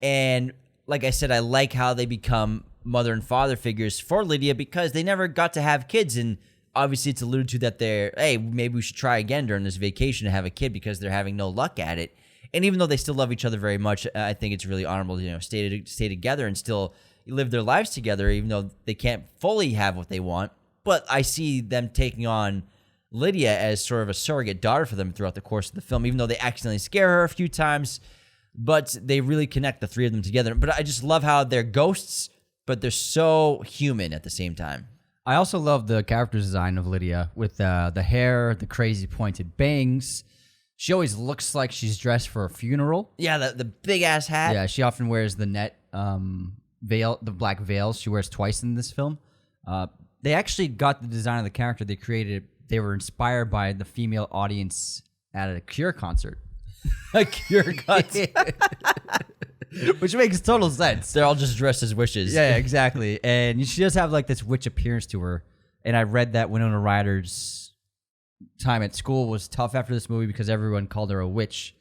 And like I said, I like how they become mother and father figures for Lydia because they never got to have kids. And obviously it's alluded to that hey, maybe we should try again during this vacation to have a kid because they're having no luck at it. And even though they still love each other very much, I think it's really honorable to stay together and still live their lives together, even though they can't fully have what they want. But I see them taking on Lydia as sort of a surrogate daughter for them throughout the course of the film, even though they accidentally scare her a few times. But they really connect the three of them together. But I just love how they're ghosts, but they're so human at the same time. I also love the character design of Lydia with the hair, the crazy pointed bangs. She always looks like she's dressed for a funeral. Yeah, the big ass hat. Yeah, she often wears the net veil, the black veils. She wears twice in this film. They actually got the design of the character. They created. They were inspired by the female audience at a Cure concert. A Cure concert. Which makes total sense. They're all just dressed as witches. Yeah, exactly. And she does have like this witch appearance to her. And I read that Winona Ryder's time at school was tough after this movie because everyone called her a witch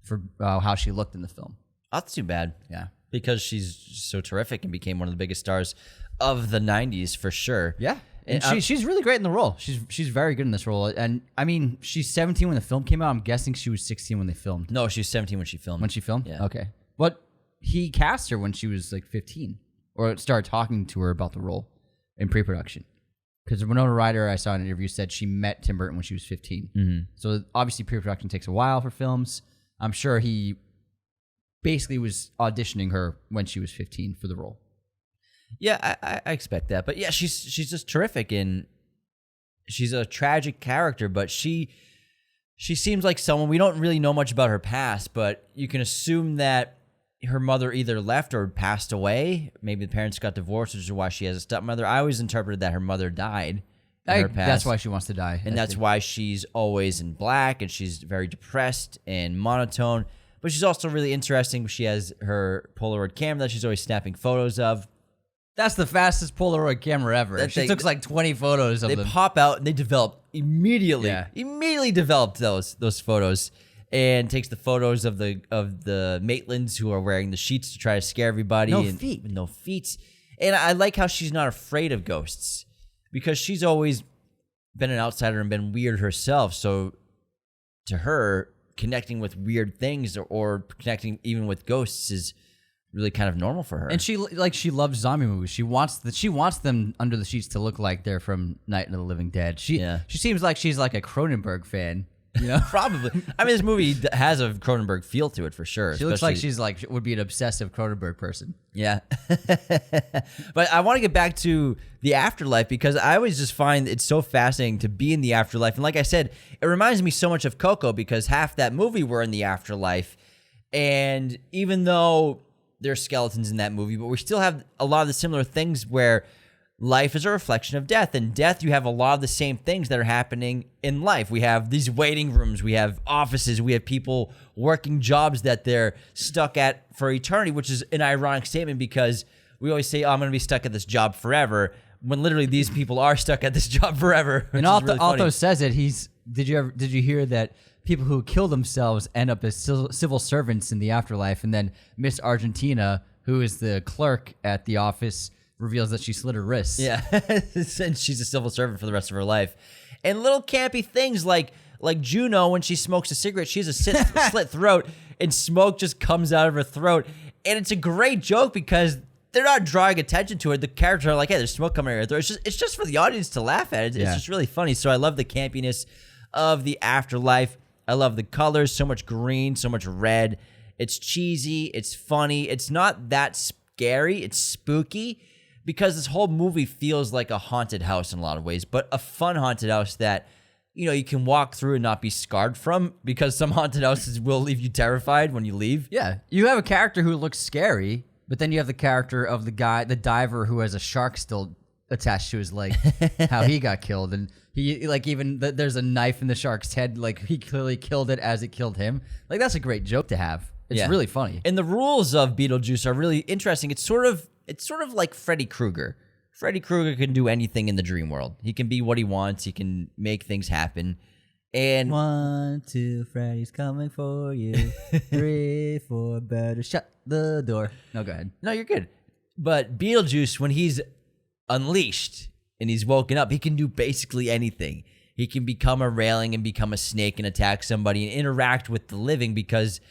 for how she looked in the film. That's too bad. Yeah. Because she's so terrific and became one of the biggest stars of the 90s for sure. Yeah. And she's really great in the role. She's very good in this role. And I mean, she's 17 when the film came out. I'm guessing she was 16 when they filmed. No, she was 17 when she filmed. When she filmed? Yeah. Okay. But he cast her when she was like 15 or started talking to her about the role in pre-production. Because Winona Ryder, I saw in an interview, said she met Tim Burton when she was 15. Mm-hmm. So obviously pre-production takes a while for films. I'm sure he basically was auditioning her when she was 15 for the role. Yeah, I expect that. But yeah, she's just terrific, and she's a tragic character, but she seems like someone, we don't really know much about her past, but you can assume that her mother either left or passed away. Maybe the parents got divorced, which is why she has a stepmother. I always interpreted that her mother died in her past. That's why she wants to die. And that's why she's always in black, and she's very depressed and monotone. But she's also really interesting. She has her Polaroid camera that she's always snapping photos of. That's the fastest Polaroid camera ever. She took like 20 photos of them. They pop out and they develop immediately. Yeah. Immediately developed those photos, and takes the photos of the Maitlands who are wearing the sheets to try to scare everybody. No feet. And I like how she's not afraid of ghosts because she's always been an outsider and been weird herself. So to her, connecting with weird things or connecting even with ghosts is really kind of normal for her. And she loves zombie movies. She wants them under the sheets to look like they're from Night of the Living Dead. She seems like she's like a Cronenberg fan, you know? Probably. I mean, this movie has a Cronenberg feel to it for sure. She looks like she's like would be an obsessive Cronenberg person. Yeah. But I want to get back to the afterlife because I always just find it's so fascinating to be in the afterlife. And like I said, it reminds me so much of Coco because half that movie were in the afterlife. And even though there's skeletons in that movie, but we still have a lot of the similar things where life is a reflection of death. And death, you have a lot of the same things that are happening in life. We have these waiting rooms, we have offices, we have people working jobs that they're stuck at for eternity, which is an ironic statement because we always say, oh, I'm going to be stuck at this job forever, when literally these people are stuck at this job forever. And Otho says it. Did you hear that people who kill themselves end up as civil servants in the afterlife, and then Miss Argentina, who is the clerk at the office, reveals that she slit her wrists. Yeah, and she's a civil servant for the rest of her life. And little campy things like Juno, when she smokes a cigarette, she has a slit throat, and smoke just comes out of her throat. And it's a great joke because they're not drawing attention to it. The characters are like, hey, there's smoke coming out of her throat. It's just for the audience to laugh at. It's just really funny. So I love the campiness of the Afterlife. I love the colors, so much green, so much red. It's cheesy, it's funny. It's not that scary, it's spooky, because this whole movie feels like a haunted house in a lot of ways, but a fun haunted house that, you know, you can walk through and not be scarred from, because some haunted houses will leave you terrified when you leave. Yeah. You have a character who looks scary, but then you have the character of the diver who has a shark still attached to his leg, how he got killed. And he, like, even there's a knife in the shark's head, like he clearly killed it as it killed him. Like, that's a great joke to have. It's really funny. And the rules of Beetlejuice are really interesting. It's sort of like Freddy Krueger. Freddy Krueger can do anything in the dream world. He can be what he wants. He can make things happen. And 1, 2, Freddy's coming for you. 3, 4, better shut the door. No, go ahead. No, you're good. But Beetlejuice, when he's unleashed and he's woken up, he can do basically anything. He can become a railing and become a snake and attack somebody and interact with the living, because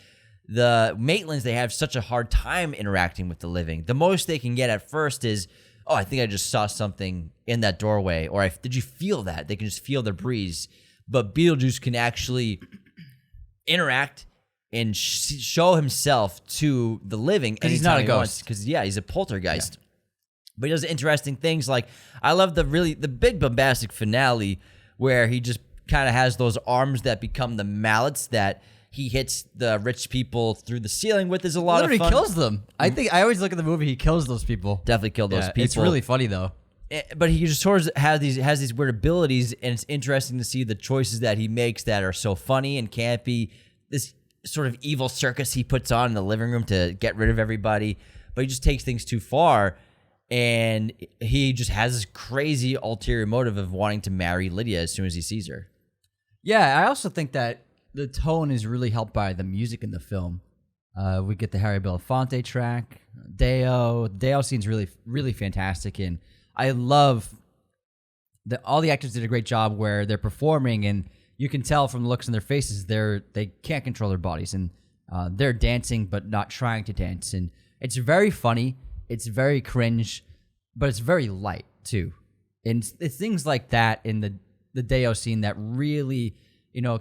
the Maitlands, they have such a hard time interacting with the living. The most they can get at first is, oh, I think I just saw something in that doorway, or did you feel that? They can just feel the breeze. But Beetlejuice can actually interact and show himself to the living. Because he's not a ghost. Because, he's a poltergeist. Yeah. But he does interesting things. Like, I love the big bombastic finale where he just kind of has those arms that become the mallets that he hits the rich people through the ceiling with. Is a lot of fun. He kills them. I always look at the movie, he kills those people. Definitely killed those people. It's really funny, though. But he just sort of has these weird abilities, and it's interesting to see the choices that he makes that are so funny and campy. This sort of evil circus he puts on in the living room to get rid of everybody, but he just takes things too far, and he just has this crazy ulterior motive of wanting to marry Lydia as soon as he sees her. Yeah, I also think that the tone is really helped by the music in the film. We get the Harry Belafonte track, Deo. The Deo scene's really, really fantastic, and I love that all the actors did a great job where they're performing, and you can tell from the looks on their faces they can't control their bodies, and they're dancing but not trying to dance. And it's very funny, it's very cringe, but it's very light too. And it's things like that in the Deo scene that really,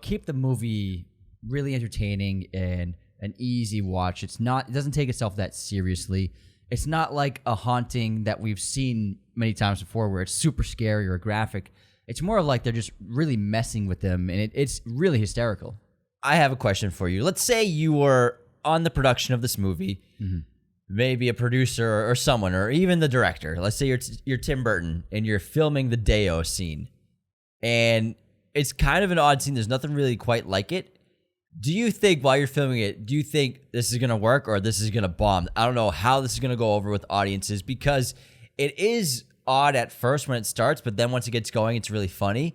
keep the movie really entertaining and an easy watch. It doesn't take itself that seriously. It's not like a haunting that we've seen many times before where it's super scary or graphic. It's more like they're just really messing with them, and it's really hysterical. I have a question for you. Let's say you were on the production of this movie, maybe a producer or someone, or even the director. Let's say you're Tim Burton, and you're filming the Deo scene, and it's kind of an odd scene. There's nothing really quite like it. Do you think while you're filming it, do you think this is going to work or this is going to bomb? I don't know how this is going to go over with audiences, because it is odd at first when it starts, but then once it gets going, it's really funny.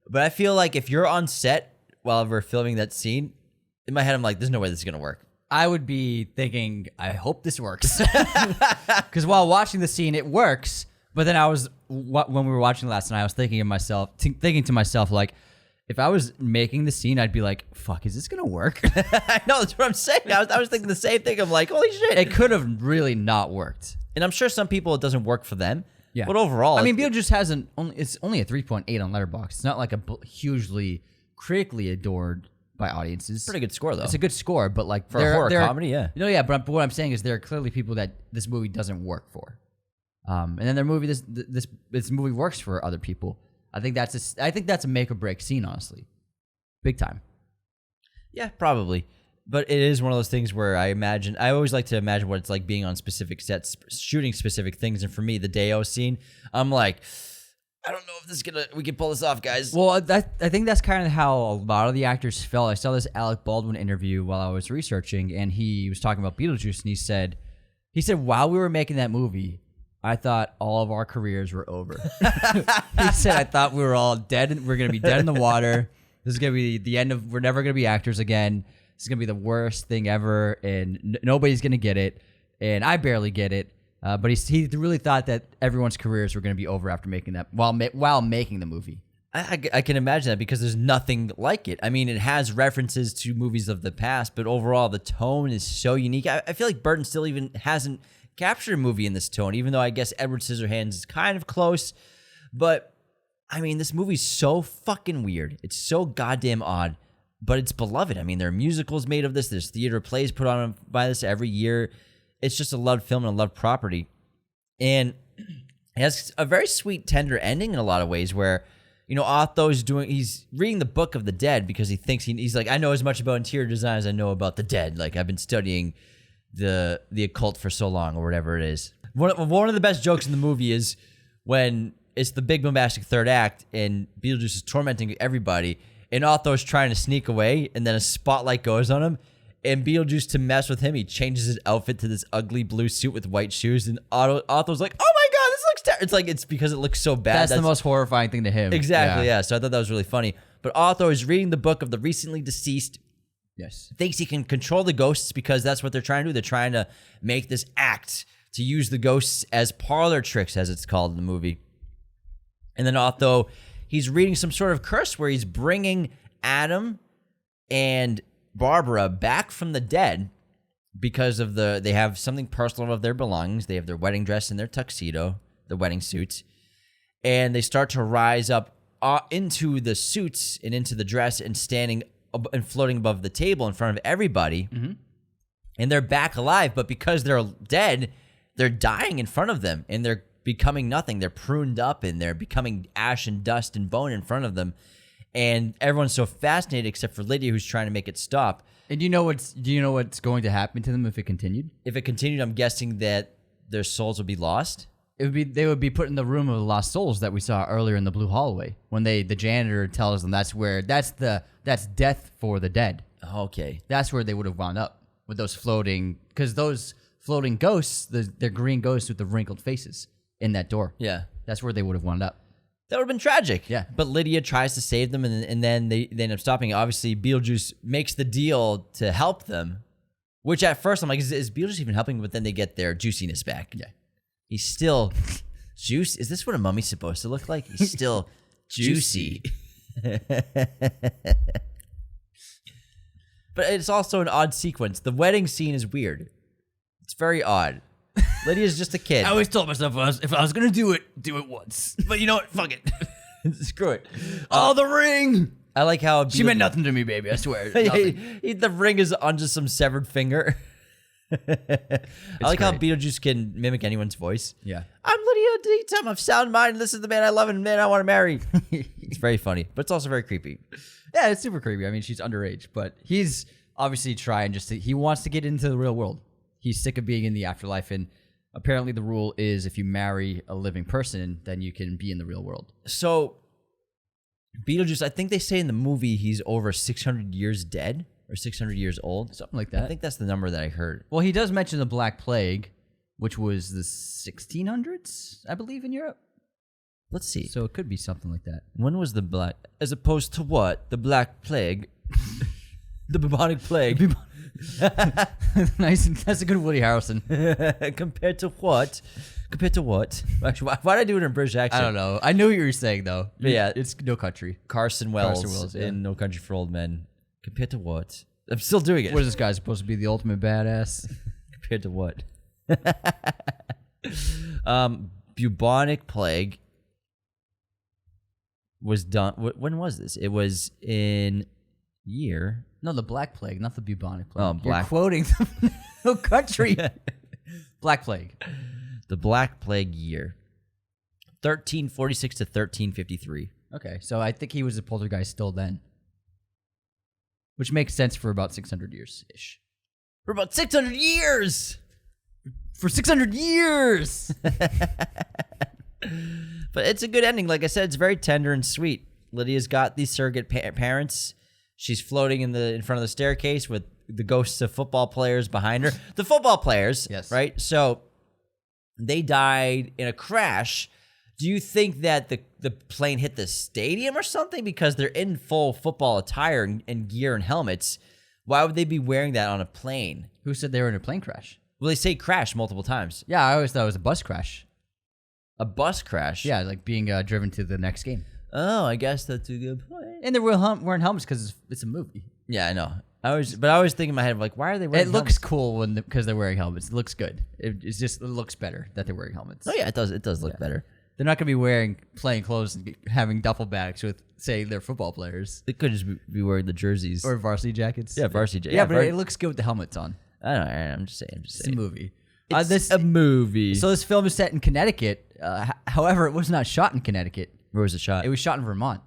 But I feel like if you're on set while we're filming that scene, in my head, I'm like, there's no way this is going to work. I would be thinking, I hope this works. Because while watching the scene, it works. But then when we were watching last night, I was thinking to myself, like, if I was making the scene, I'd be like, fuck, is this going to work? I know, that's what I'm saying. I was thinking the same thing. I'm like, holy shit. It could have really not worked. And I'm sure some people, it doesn't work for them. Yeah. But overall, I mean, Beetlejuice it's only a 3.8 on Letterboxd. It's not like a hugely critically adored by audiences. Pretty good score, though. It's a good score, but like for a horror comedy, yeah. But what I'm saying is there are clearly people that this movie doesn't work for. And then this movie works for other people. I think that's a make or break scene, honestly. Big time. Yeah, probably. But it is one of those things where I always like to imagine what it's like being on specific sets, shooting specific things. And for me, the Deo scene, I'm like, I don't know if we can pull this off, guys. Well, I think that's kind of how a lot of the actors felt. I saw this Alec Baldwin interview while I was researching, and he was talking about Beetlejuice, and he said while we were making that movie, I thought all of our careers were over. He said, I thought we were all dead, and we're going to be dead in the water. This is going to be the end of, we're never going to be actors again. This is going to be the worst thing ever, and nobody's going to get it, and I barely get it. But he really thought that everyone's careers were going to be over after making that while making the movie. I can imagine that because there's nothing like it. I mean, it has references to movies of the past, but overall the tone is so unique. I feel like Burton still even hasn't captured a movie in this tone, even though I guess Edward Scissorhands is kind of close. But, I mean, this movie's so fucking weird. It's so goddamn odd, but it's beloved. I mean, there are musicals made of this. There's theater plays put on by this every year. It's just a loved film and a loved property. And it has a very sweet, tender ending in a lot of ways where, you know, he's reading the Book of the Dead because he thinks he's like, I know as much about interior design as I know about the dead. Like, I've been studying the occult for so long, or whatever it is. One of the best jokes in the movie is when it's the big bombastic third act and Beetlejuice is tormenting everybody, and Otho's trying to sneak away, and then a spotlight goes on him, and Beetlejuice, to mess with him, he changes his outfit to this ugly blue suit with white shoes, and Otho's like, oh my god, this looks terrible. It's like, it's because it looks so bad. That's the most horrifying thing to him. Exactly, yeah. So I thought that was really funny. But Otho is reading the book of the recently deceased. Yes. Thinks he can control the ghosts because that's what they're trying to do. They're trying to make this act to use the ghosts as parlor tricks, as it's called in the movie. And then Otho, he's reading some sort of curse where he's bringing Adam and Barbara back from the dead because of they have something personal of their belongings. They have their wedding dress and their tuxedo, the wedding suits, and they start to rise up into the suits and into the dress and standing and floating above the table in front of everybody. Mm-hmm. And they're back alive, but because they're dead, they're dying in front of them and they're becoming nothing. They're pruned up and they're becoming ash and dust and bone in front of them. And everyone's so fascinated except for Lydia, who's trying to make it stop. And do you know what's going to happen to them if it continued? If it continued, I'm guessing that their souls would be lost. They would be put in the room of the lost souls that we saw earlier in the blue hallway when the janitor tells them that's death for the dead. Okay. That's where they would have wound up with those floating ghosts, they're green ghosts with the wrinkled faces in that door. Yeah. That's where they would have wound up. That would have been tragic. Yeah. But Lydia tries to save them, and then they end up stopping. Obviously, Beetlejuice makes the deal to help them, which at first I'm like, is Beetlejuice even helping? But then they get their juiciness back. Yeah. He's still juice. Is this what a mummy's supposed to look like? He's still juicy. But it's also an odd sequence. The wedding scene is weird. It's very odd. Lydia's just a kid. I always told myself if I was going to do it once. But you know what? Fuck it. Screw it. The ring. I like how... She meant nothing to me, baby. I swear. The ring is on just some severed finger. I like how Beetlejuice can mimic anyone's voice. Yeah. I'm Lydia D. I'm of sound mind. This is the man I love and the man I want to marry. It's very funny, but it's also very creepy. Yeah, it's super creepy. I mean, she's underage, but he's obviously trying he wants to get into the real world. He's sick of being in the afterlife, and apparently the rule is if you marry a living person, then you can be in the real world. So, Beetlejuice, I think they say in the movie he's over 600 years dead or 600 years old. Something like that. I think that's the number that I heard. Well, he does mention the Black Plague, which was the 1600s, I believe, in Europe. Let's see. So it could be something like that. When was the Black... As opposed to what? The Black Plague? The bubonic plague? Nice. That's a good Woody Harrelson. Compared to what? Compared to what? Actually, why did I do it in a British accent? I don't know. I knew what you were saying, though. But yeah. It's No Country. Carson Wells yeah. in No Country for Old Men. Compared to what? I'm still doing it. What is this guy supposed to be, the ultimate badass? Compared to what? Bubonic plague was done. When was this? It was in year. No, the Black Plague, not the bubonic plague. Oh, You're quoting No Country. Black Plague. The Black Plague year. 1346 to 1353. Okay, so I think he was a poltergeist still then. Which makes sense for about 600 years-ish. For about 600 years! For 600 years! But it's a good ending. Like I said, it's very tender and sweet. Lydia's got these surrogate parents. She's floating in front of the staircase with the ghosts of football players behind her. The football players, yes, right? So they died in a crash. Do you think that the plane hit the stadium or something? Because they're in full football attire and gear and helmets. Why would they be wearing that on a plane? Who said they were in a plane crash? Well, they say crash multiple times. Yeah, I always thought it was a bus crash. A bus crash? Yeah, like being driven to the next game. Oh, I guess that's a good point. And they were wearing helmets because it's a movie. Yeah, I know. I always think in my head, like, why are they wearing helmets? It looks cool because they're wearing helmets. It looks good. It looks better that they're wearing helmets. Oh, yeah, it does. It does look better. They're not going to be plain clothes and having duffel bags with, say, they're football players. They could just be wearing the jerseys. Or varsity jackets. Yeah, varsity jackets. Yeah, but it looks good with the helmets on. I don't know. I'm just saying. It's a movie. It's a movie. So this film is set in Connecticut. However, it was not shot in Connecticut. Where was it shot? It was shot in Vermont.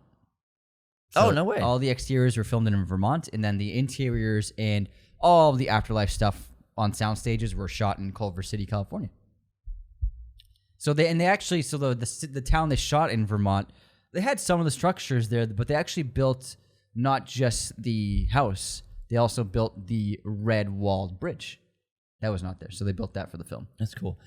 So no way. All the exteriors were filmed in Vermont, and then the interiors and all of the Afterlife stuff on sound stages were shot in Culver City, California. So the town they shot in Vermont, they had some of the structures there, but they actually built not just the house, they also built the red walled bridge. That was not there, so they built that for the film. That's cool.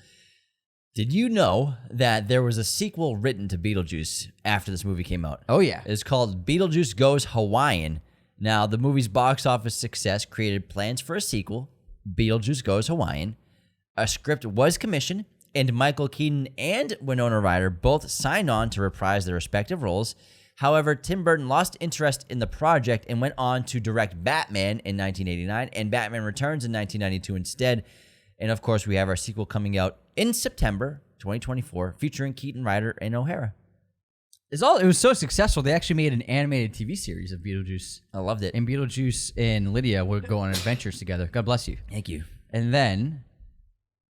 Did you know that there was a sequel written to Beetlejuice after this movie came out? Oh, yeah. It's called Beetlejuice Goes Hawaiian. Now, the movie's box office success created plans for a sequel, Beetlejuice Goes Hawaiian. A script was commissioned, and Michael Keaton and Winona Ryder both signed on to reprise their respective roles. However, Tim Burton lost interest in the project and went on to direct Batman in 1989 and Batman Returns in 1992 instead. And of course, we have our sequel coming out in September 2024, featuring Keaton, Ryder, and O'Hara. It was so successful, they actually made an animated TV series of Beetlejuice. I loved it. And Beetlejuice and Lydia would go on adventures together. God bless you. Thank you. And then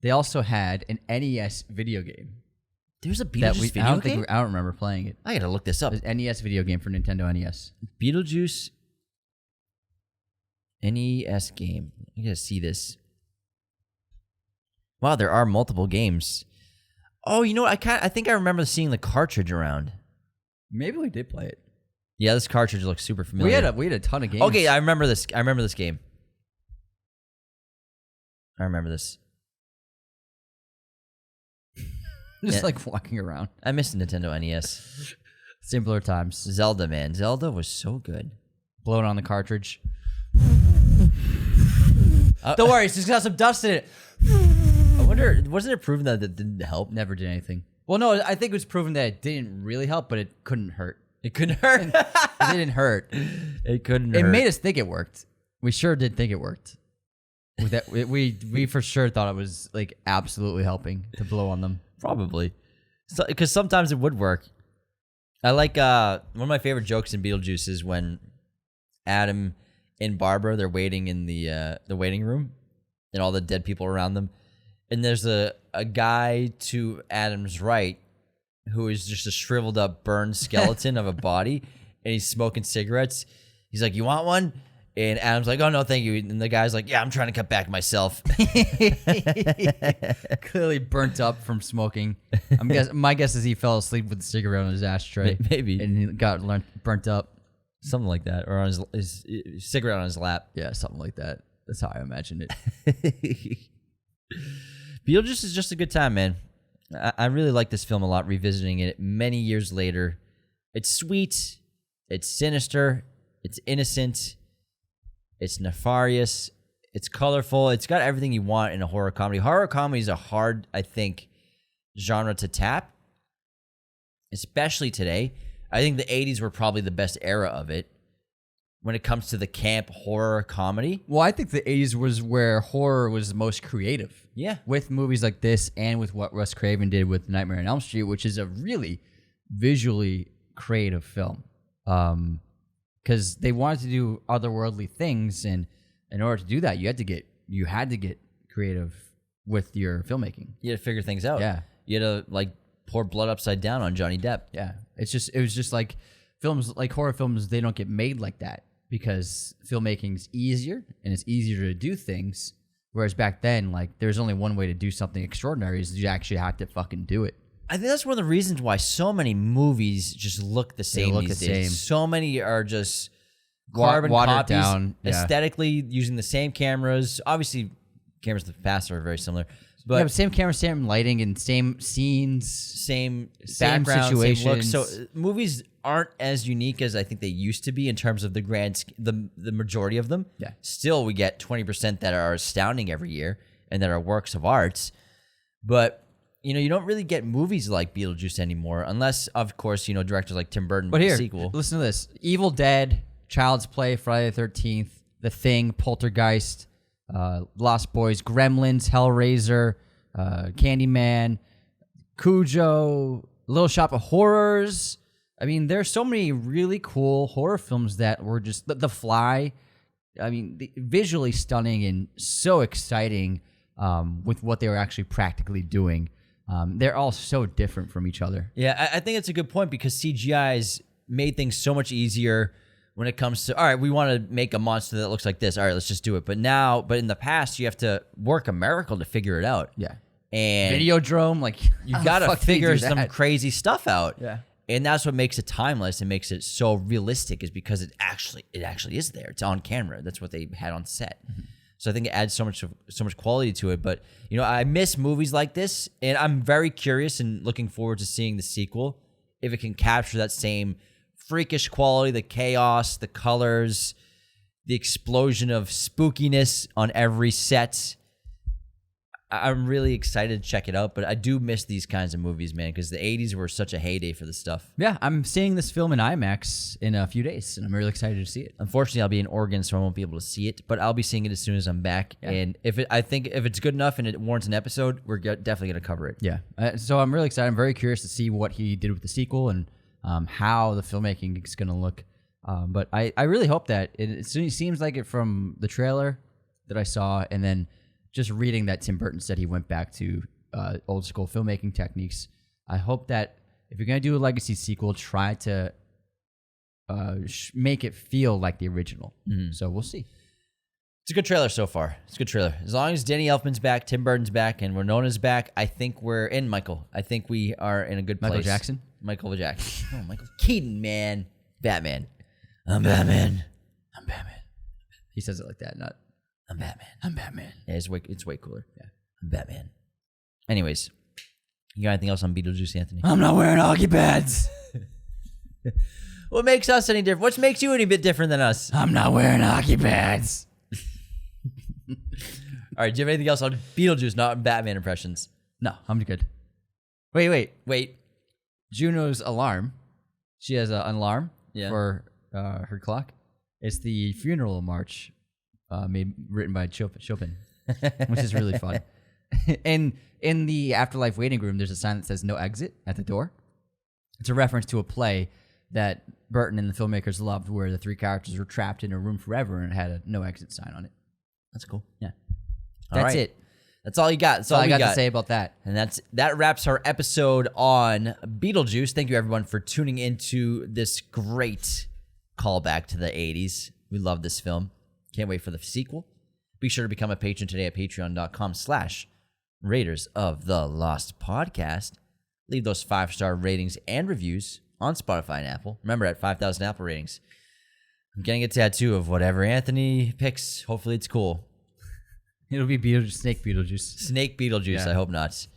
they also had an NES video game. There's a Beetlejuice video game? I don't remember playing it. I gotta look this up. There's an NES video game for Nintendo NES. Beetlejuice NES game. I gotta see this. Wow, there are multiple games. Oh, you know what? I think I remember seeing the cartridge around. Maybe we did play it. Yeah, this cartridge looks super familiar. We had a ton of games. Okay, I remember this. I remember this game. I remember this. Just like walking around. I miss Nintendo NES. Simpler times. Zelda, man. Zelda was so good. Blowing on the cartridge. Don't worry, it's just got some dust in it. I wonder, wasn't it proven that it didn't help? Never did anything. Well, no, I think it was proven that it didn't really help, but it couldn't hurt. It couldn't hurt. It didn't hurt. It couldn't hurt. It made us think it worked. We sure did think it worked. With that, we for sure thought it was like absolutely helping to blow on them. Probably. Because sometimes it would work. I like, one of my favorite jokes in Beetlejuice is when Adam and Barbara, they're waiting in the waiting room and all the dead people around them. And there's a guy to Adam's right who is just a shriveled up, burned skeleton of a body, and he's smoking cigarettes. He's like, "You want one?" And Adam's like, "Oh, no, thank you." And the guy's like, "Yeah, I'm trying to cut back myself." Clearly burnt up from smoking. My guess is he fell asleep with the cigarette on his ashtray. Maybe. And he got burnt up. Something like that. Or on his cigarette on his lap. Yeah, something like that. That's how I imagined it. Beetlejuice is just a good time, man. I really like this film a lot, revisiting it many years later. It's sweet. It's sinister. It's innocent. It's nefarious. It's colorful. It's got everything you want in a horror comedy. Horror comedy is a hard, I think, genre to tap, especially today. I think the 80s were probably the best era of it when it comes to the camp horror comedy. Well, I think the 80s was where horror was the most creative. Yeah. With movies like this and with what Wes Craven did with Nightmare on Elm Street, which is a really visually creative film. Because they wanted to do otherworldly things, and in order to do that, you had to get creative with your filmmaking. You had to figure things out. Yeah. You had to, like, pour blood upside down on Johnny Depp. Yeah. It was just like films, like horror films, they don't get made like that because filmmaking's easier and it's easier to do things. Whereas back then, like, there's only one way to do something extraordinary is you actually have to fucking do it. I think that's one of the reasons why so many movies just look the same these days. So many are just carbon copies, down, aesthetically using the same cameras. Obviously, cameras the past are very similar. But same camera, same lighting, and same scenes, same background, situations. Same look. So movies aren't as unique as I think they used to be in terms of the majority of them. Yeah. Still, we get 20% that are astounding every year, and that are works of art. But, you know, you don't really get movies like Beetlejuice anymore, unless, of course, you know, directors like Tim Burton But with here, the sequel. listen to this. Evil Dead, Child's Play, Friday the 13th, The Thing, Poltergeist, Lost Boys, Gremlins, Hellraiser, Candyman, Cujo, Little Shop of Horrors. I mean, there's so many really cool horror films that were just... The Fly, I mean, visually stunning and so exciting with what they were actually practically doing. They're all so different from each other. Yeah, I think it's a good point because CGI has made things so much easier when it comes to, all right, we want to make a monster that looks like this. All right, let's just do it. But in the past, you have to work a miracle to figure it out. Yeah. And Videodrome, like, you got to figure some that? crazy stuff out. Yeah. And that's what makes it timeless and makes it so realistic, is because it actually is there. It's on camera. That's what they had on set. Mm-hmm. So I think it adds so much quality to it. But, you know, I miss movies like this, and I'm very curious and looking forward to seeing the sequel, if it can capture that same freakish quality, the chaos, the colors, the explosion of spookiness on every set. I'm really excited to check it out, but I do miss these kinds of movies, man, because the 80s were such a heyday for this stuff. Yeah, I'm seeing this film in IMAX in a few days, and I'm really excited to see it. Unfortunately, I'll be in Oregon, so I won't be able to see it, but I'll be seeing it as soon as I'm back. Yeah. And I think if it's good enough and it warrants an episode, we're definitely going to cover it. Yeah, so I'm really excited. I'm very curious to see what he did with the sequel and how the filmmaking is going to look. But I really hope that it seems like it from the trailer that I saw, and then just reading that Tim Burton said he went back to old school filmmaking techniques. I hope that if you're going to do a legacy sequel, try to make it feel like the original. Mm-hmm. So we'll see. It's a good trailer so far. It's a good trailer. As long as Danny Elfman's back, Tim Burton's back, and Winona's back, I think we're in, Michael. I think we are in a good place. Michael Jackson? Michael Jackson. Oh, Michael Keaton, man. Batman. I'm Batman. I'm Batman. He says it like that, not... I'm Batman. I'm Batman. Yeah, it's way cooler. Yeah, I'm Batman. Anyways, you got anything else on Beetlejuice, Anthony? I'm not wearing hockey pads. What makes us any different? What makes you any bit different than us? I'm not wearing hockey pads. All right, do you have anything else on Beetlejuice, not Batman impressions? No, I'm good. Wait. Juno's alarm. She has an alarm for her clock. It's the funeral march. Written by Chopin, which is really fun. And in the Afterlife waiting room, there's a sign that says "No exit" at the door. It's a reference to a play that Burton and the filmmakers loved, where the three characters were trapped in a room forever, and it had a "No exit" sign on it. That's cool. Yeah, that's it. That's all you got. That's all I got to say about that. And that wraps our episode on Beetlejuice. Thank you everyone for tuning into this great callback to the 80s. We love this film. Can't wait for the sequel. Be sure to become a patron today at patreon.com/Raiders of the Lost Podcast. Leave those 5-star ratings and reviews on Spotify and Apple. Remember, at 5,000 Apple ratings, I'm getting a tattoo of whatever Anthony picks. Hopefully it's cool. It'll be Beetlejuice, Snake Beetlejuice. Snake Beetlejuice, yeah. I hope not.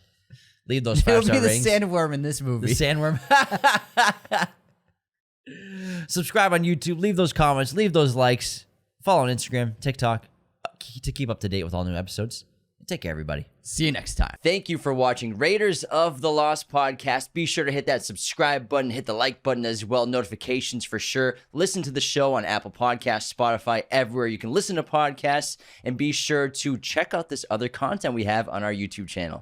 Leave those 5-star ratings. It'll be the sandworm in this movie. The sandworm. Subscribe on YouTube. Leave those comments. Leave those likes. Follow on Instagram, TikTok, to keep up to date with all new episodes. Take care, everybody. See you next time. Thank you for watching Raiders of the Lost Podcast. Be sure to hit that subscribe button, hit the like button as well, notifications for sure. Listen to the show on Apple Podcasts, Spotify, everywhere you can listen to podcasts. And be sure to check out this other content we have on our YouTube channel.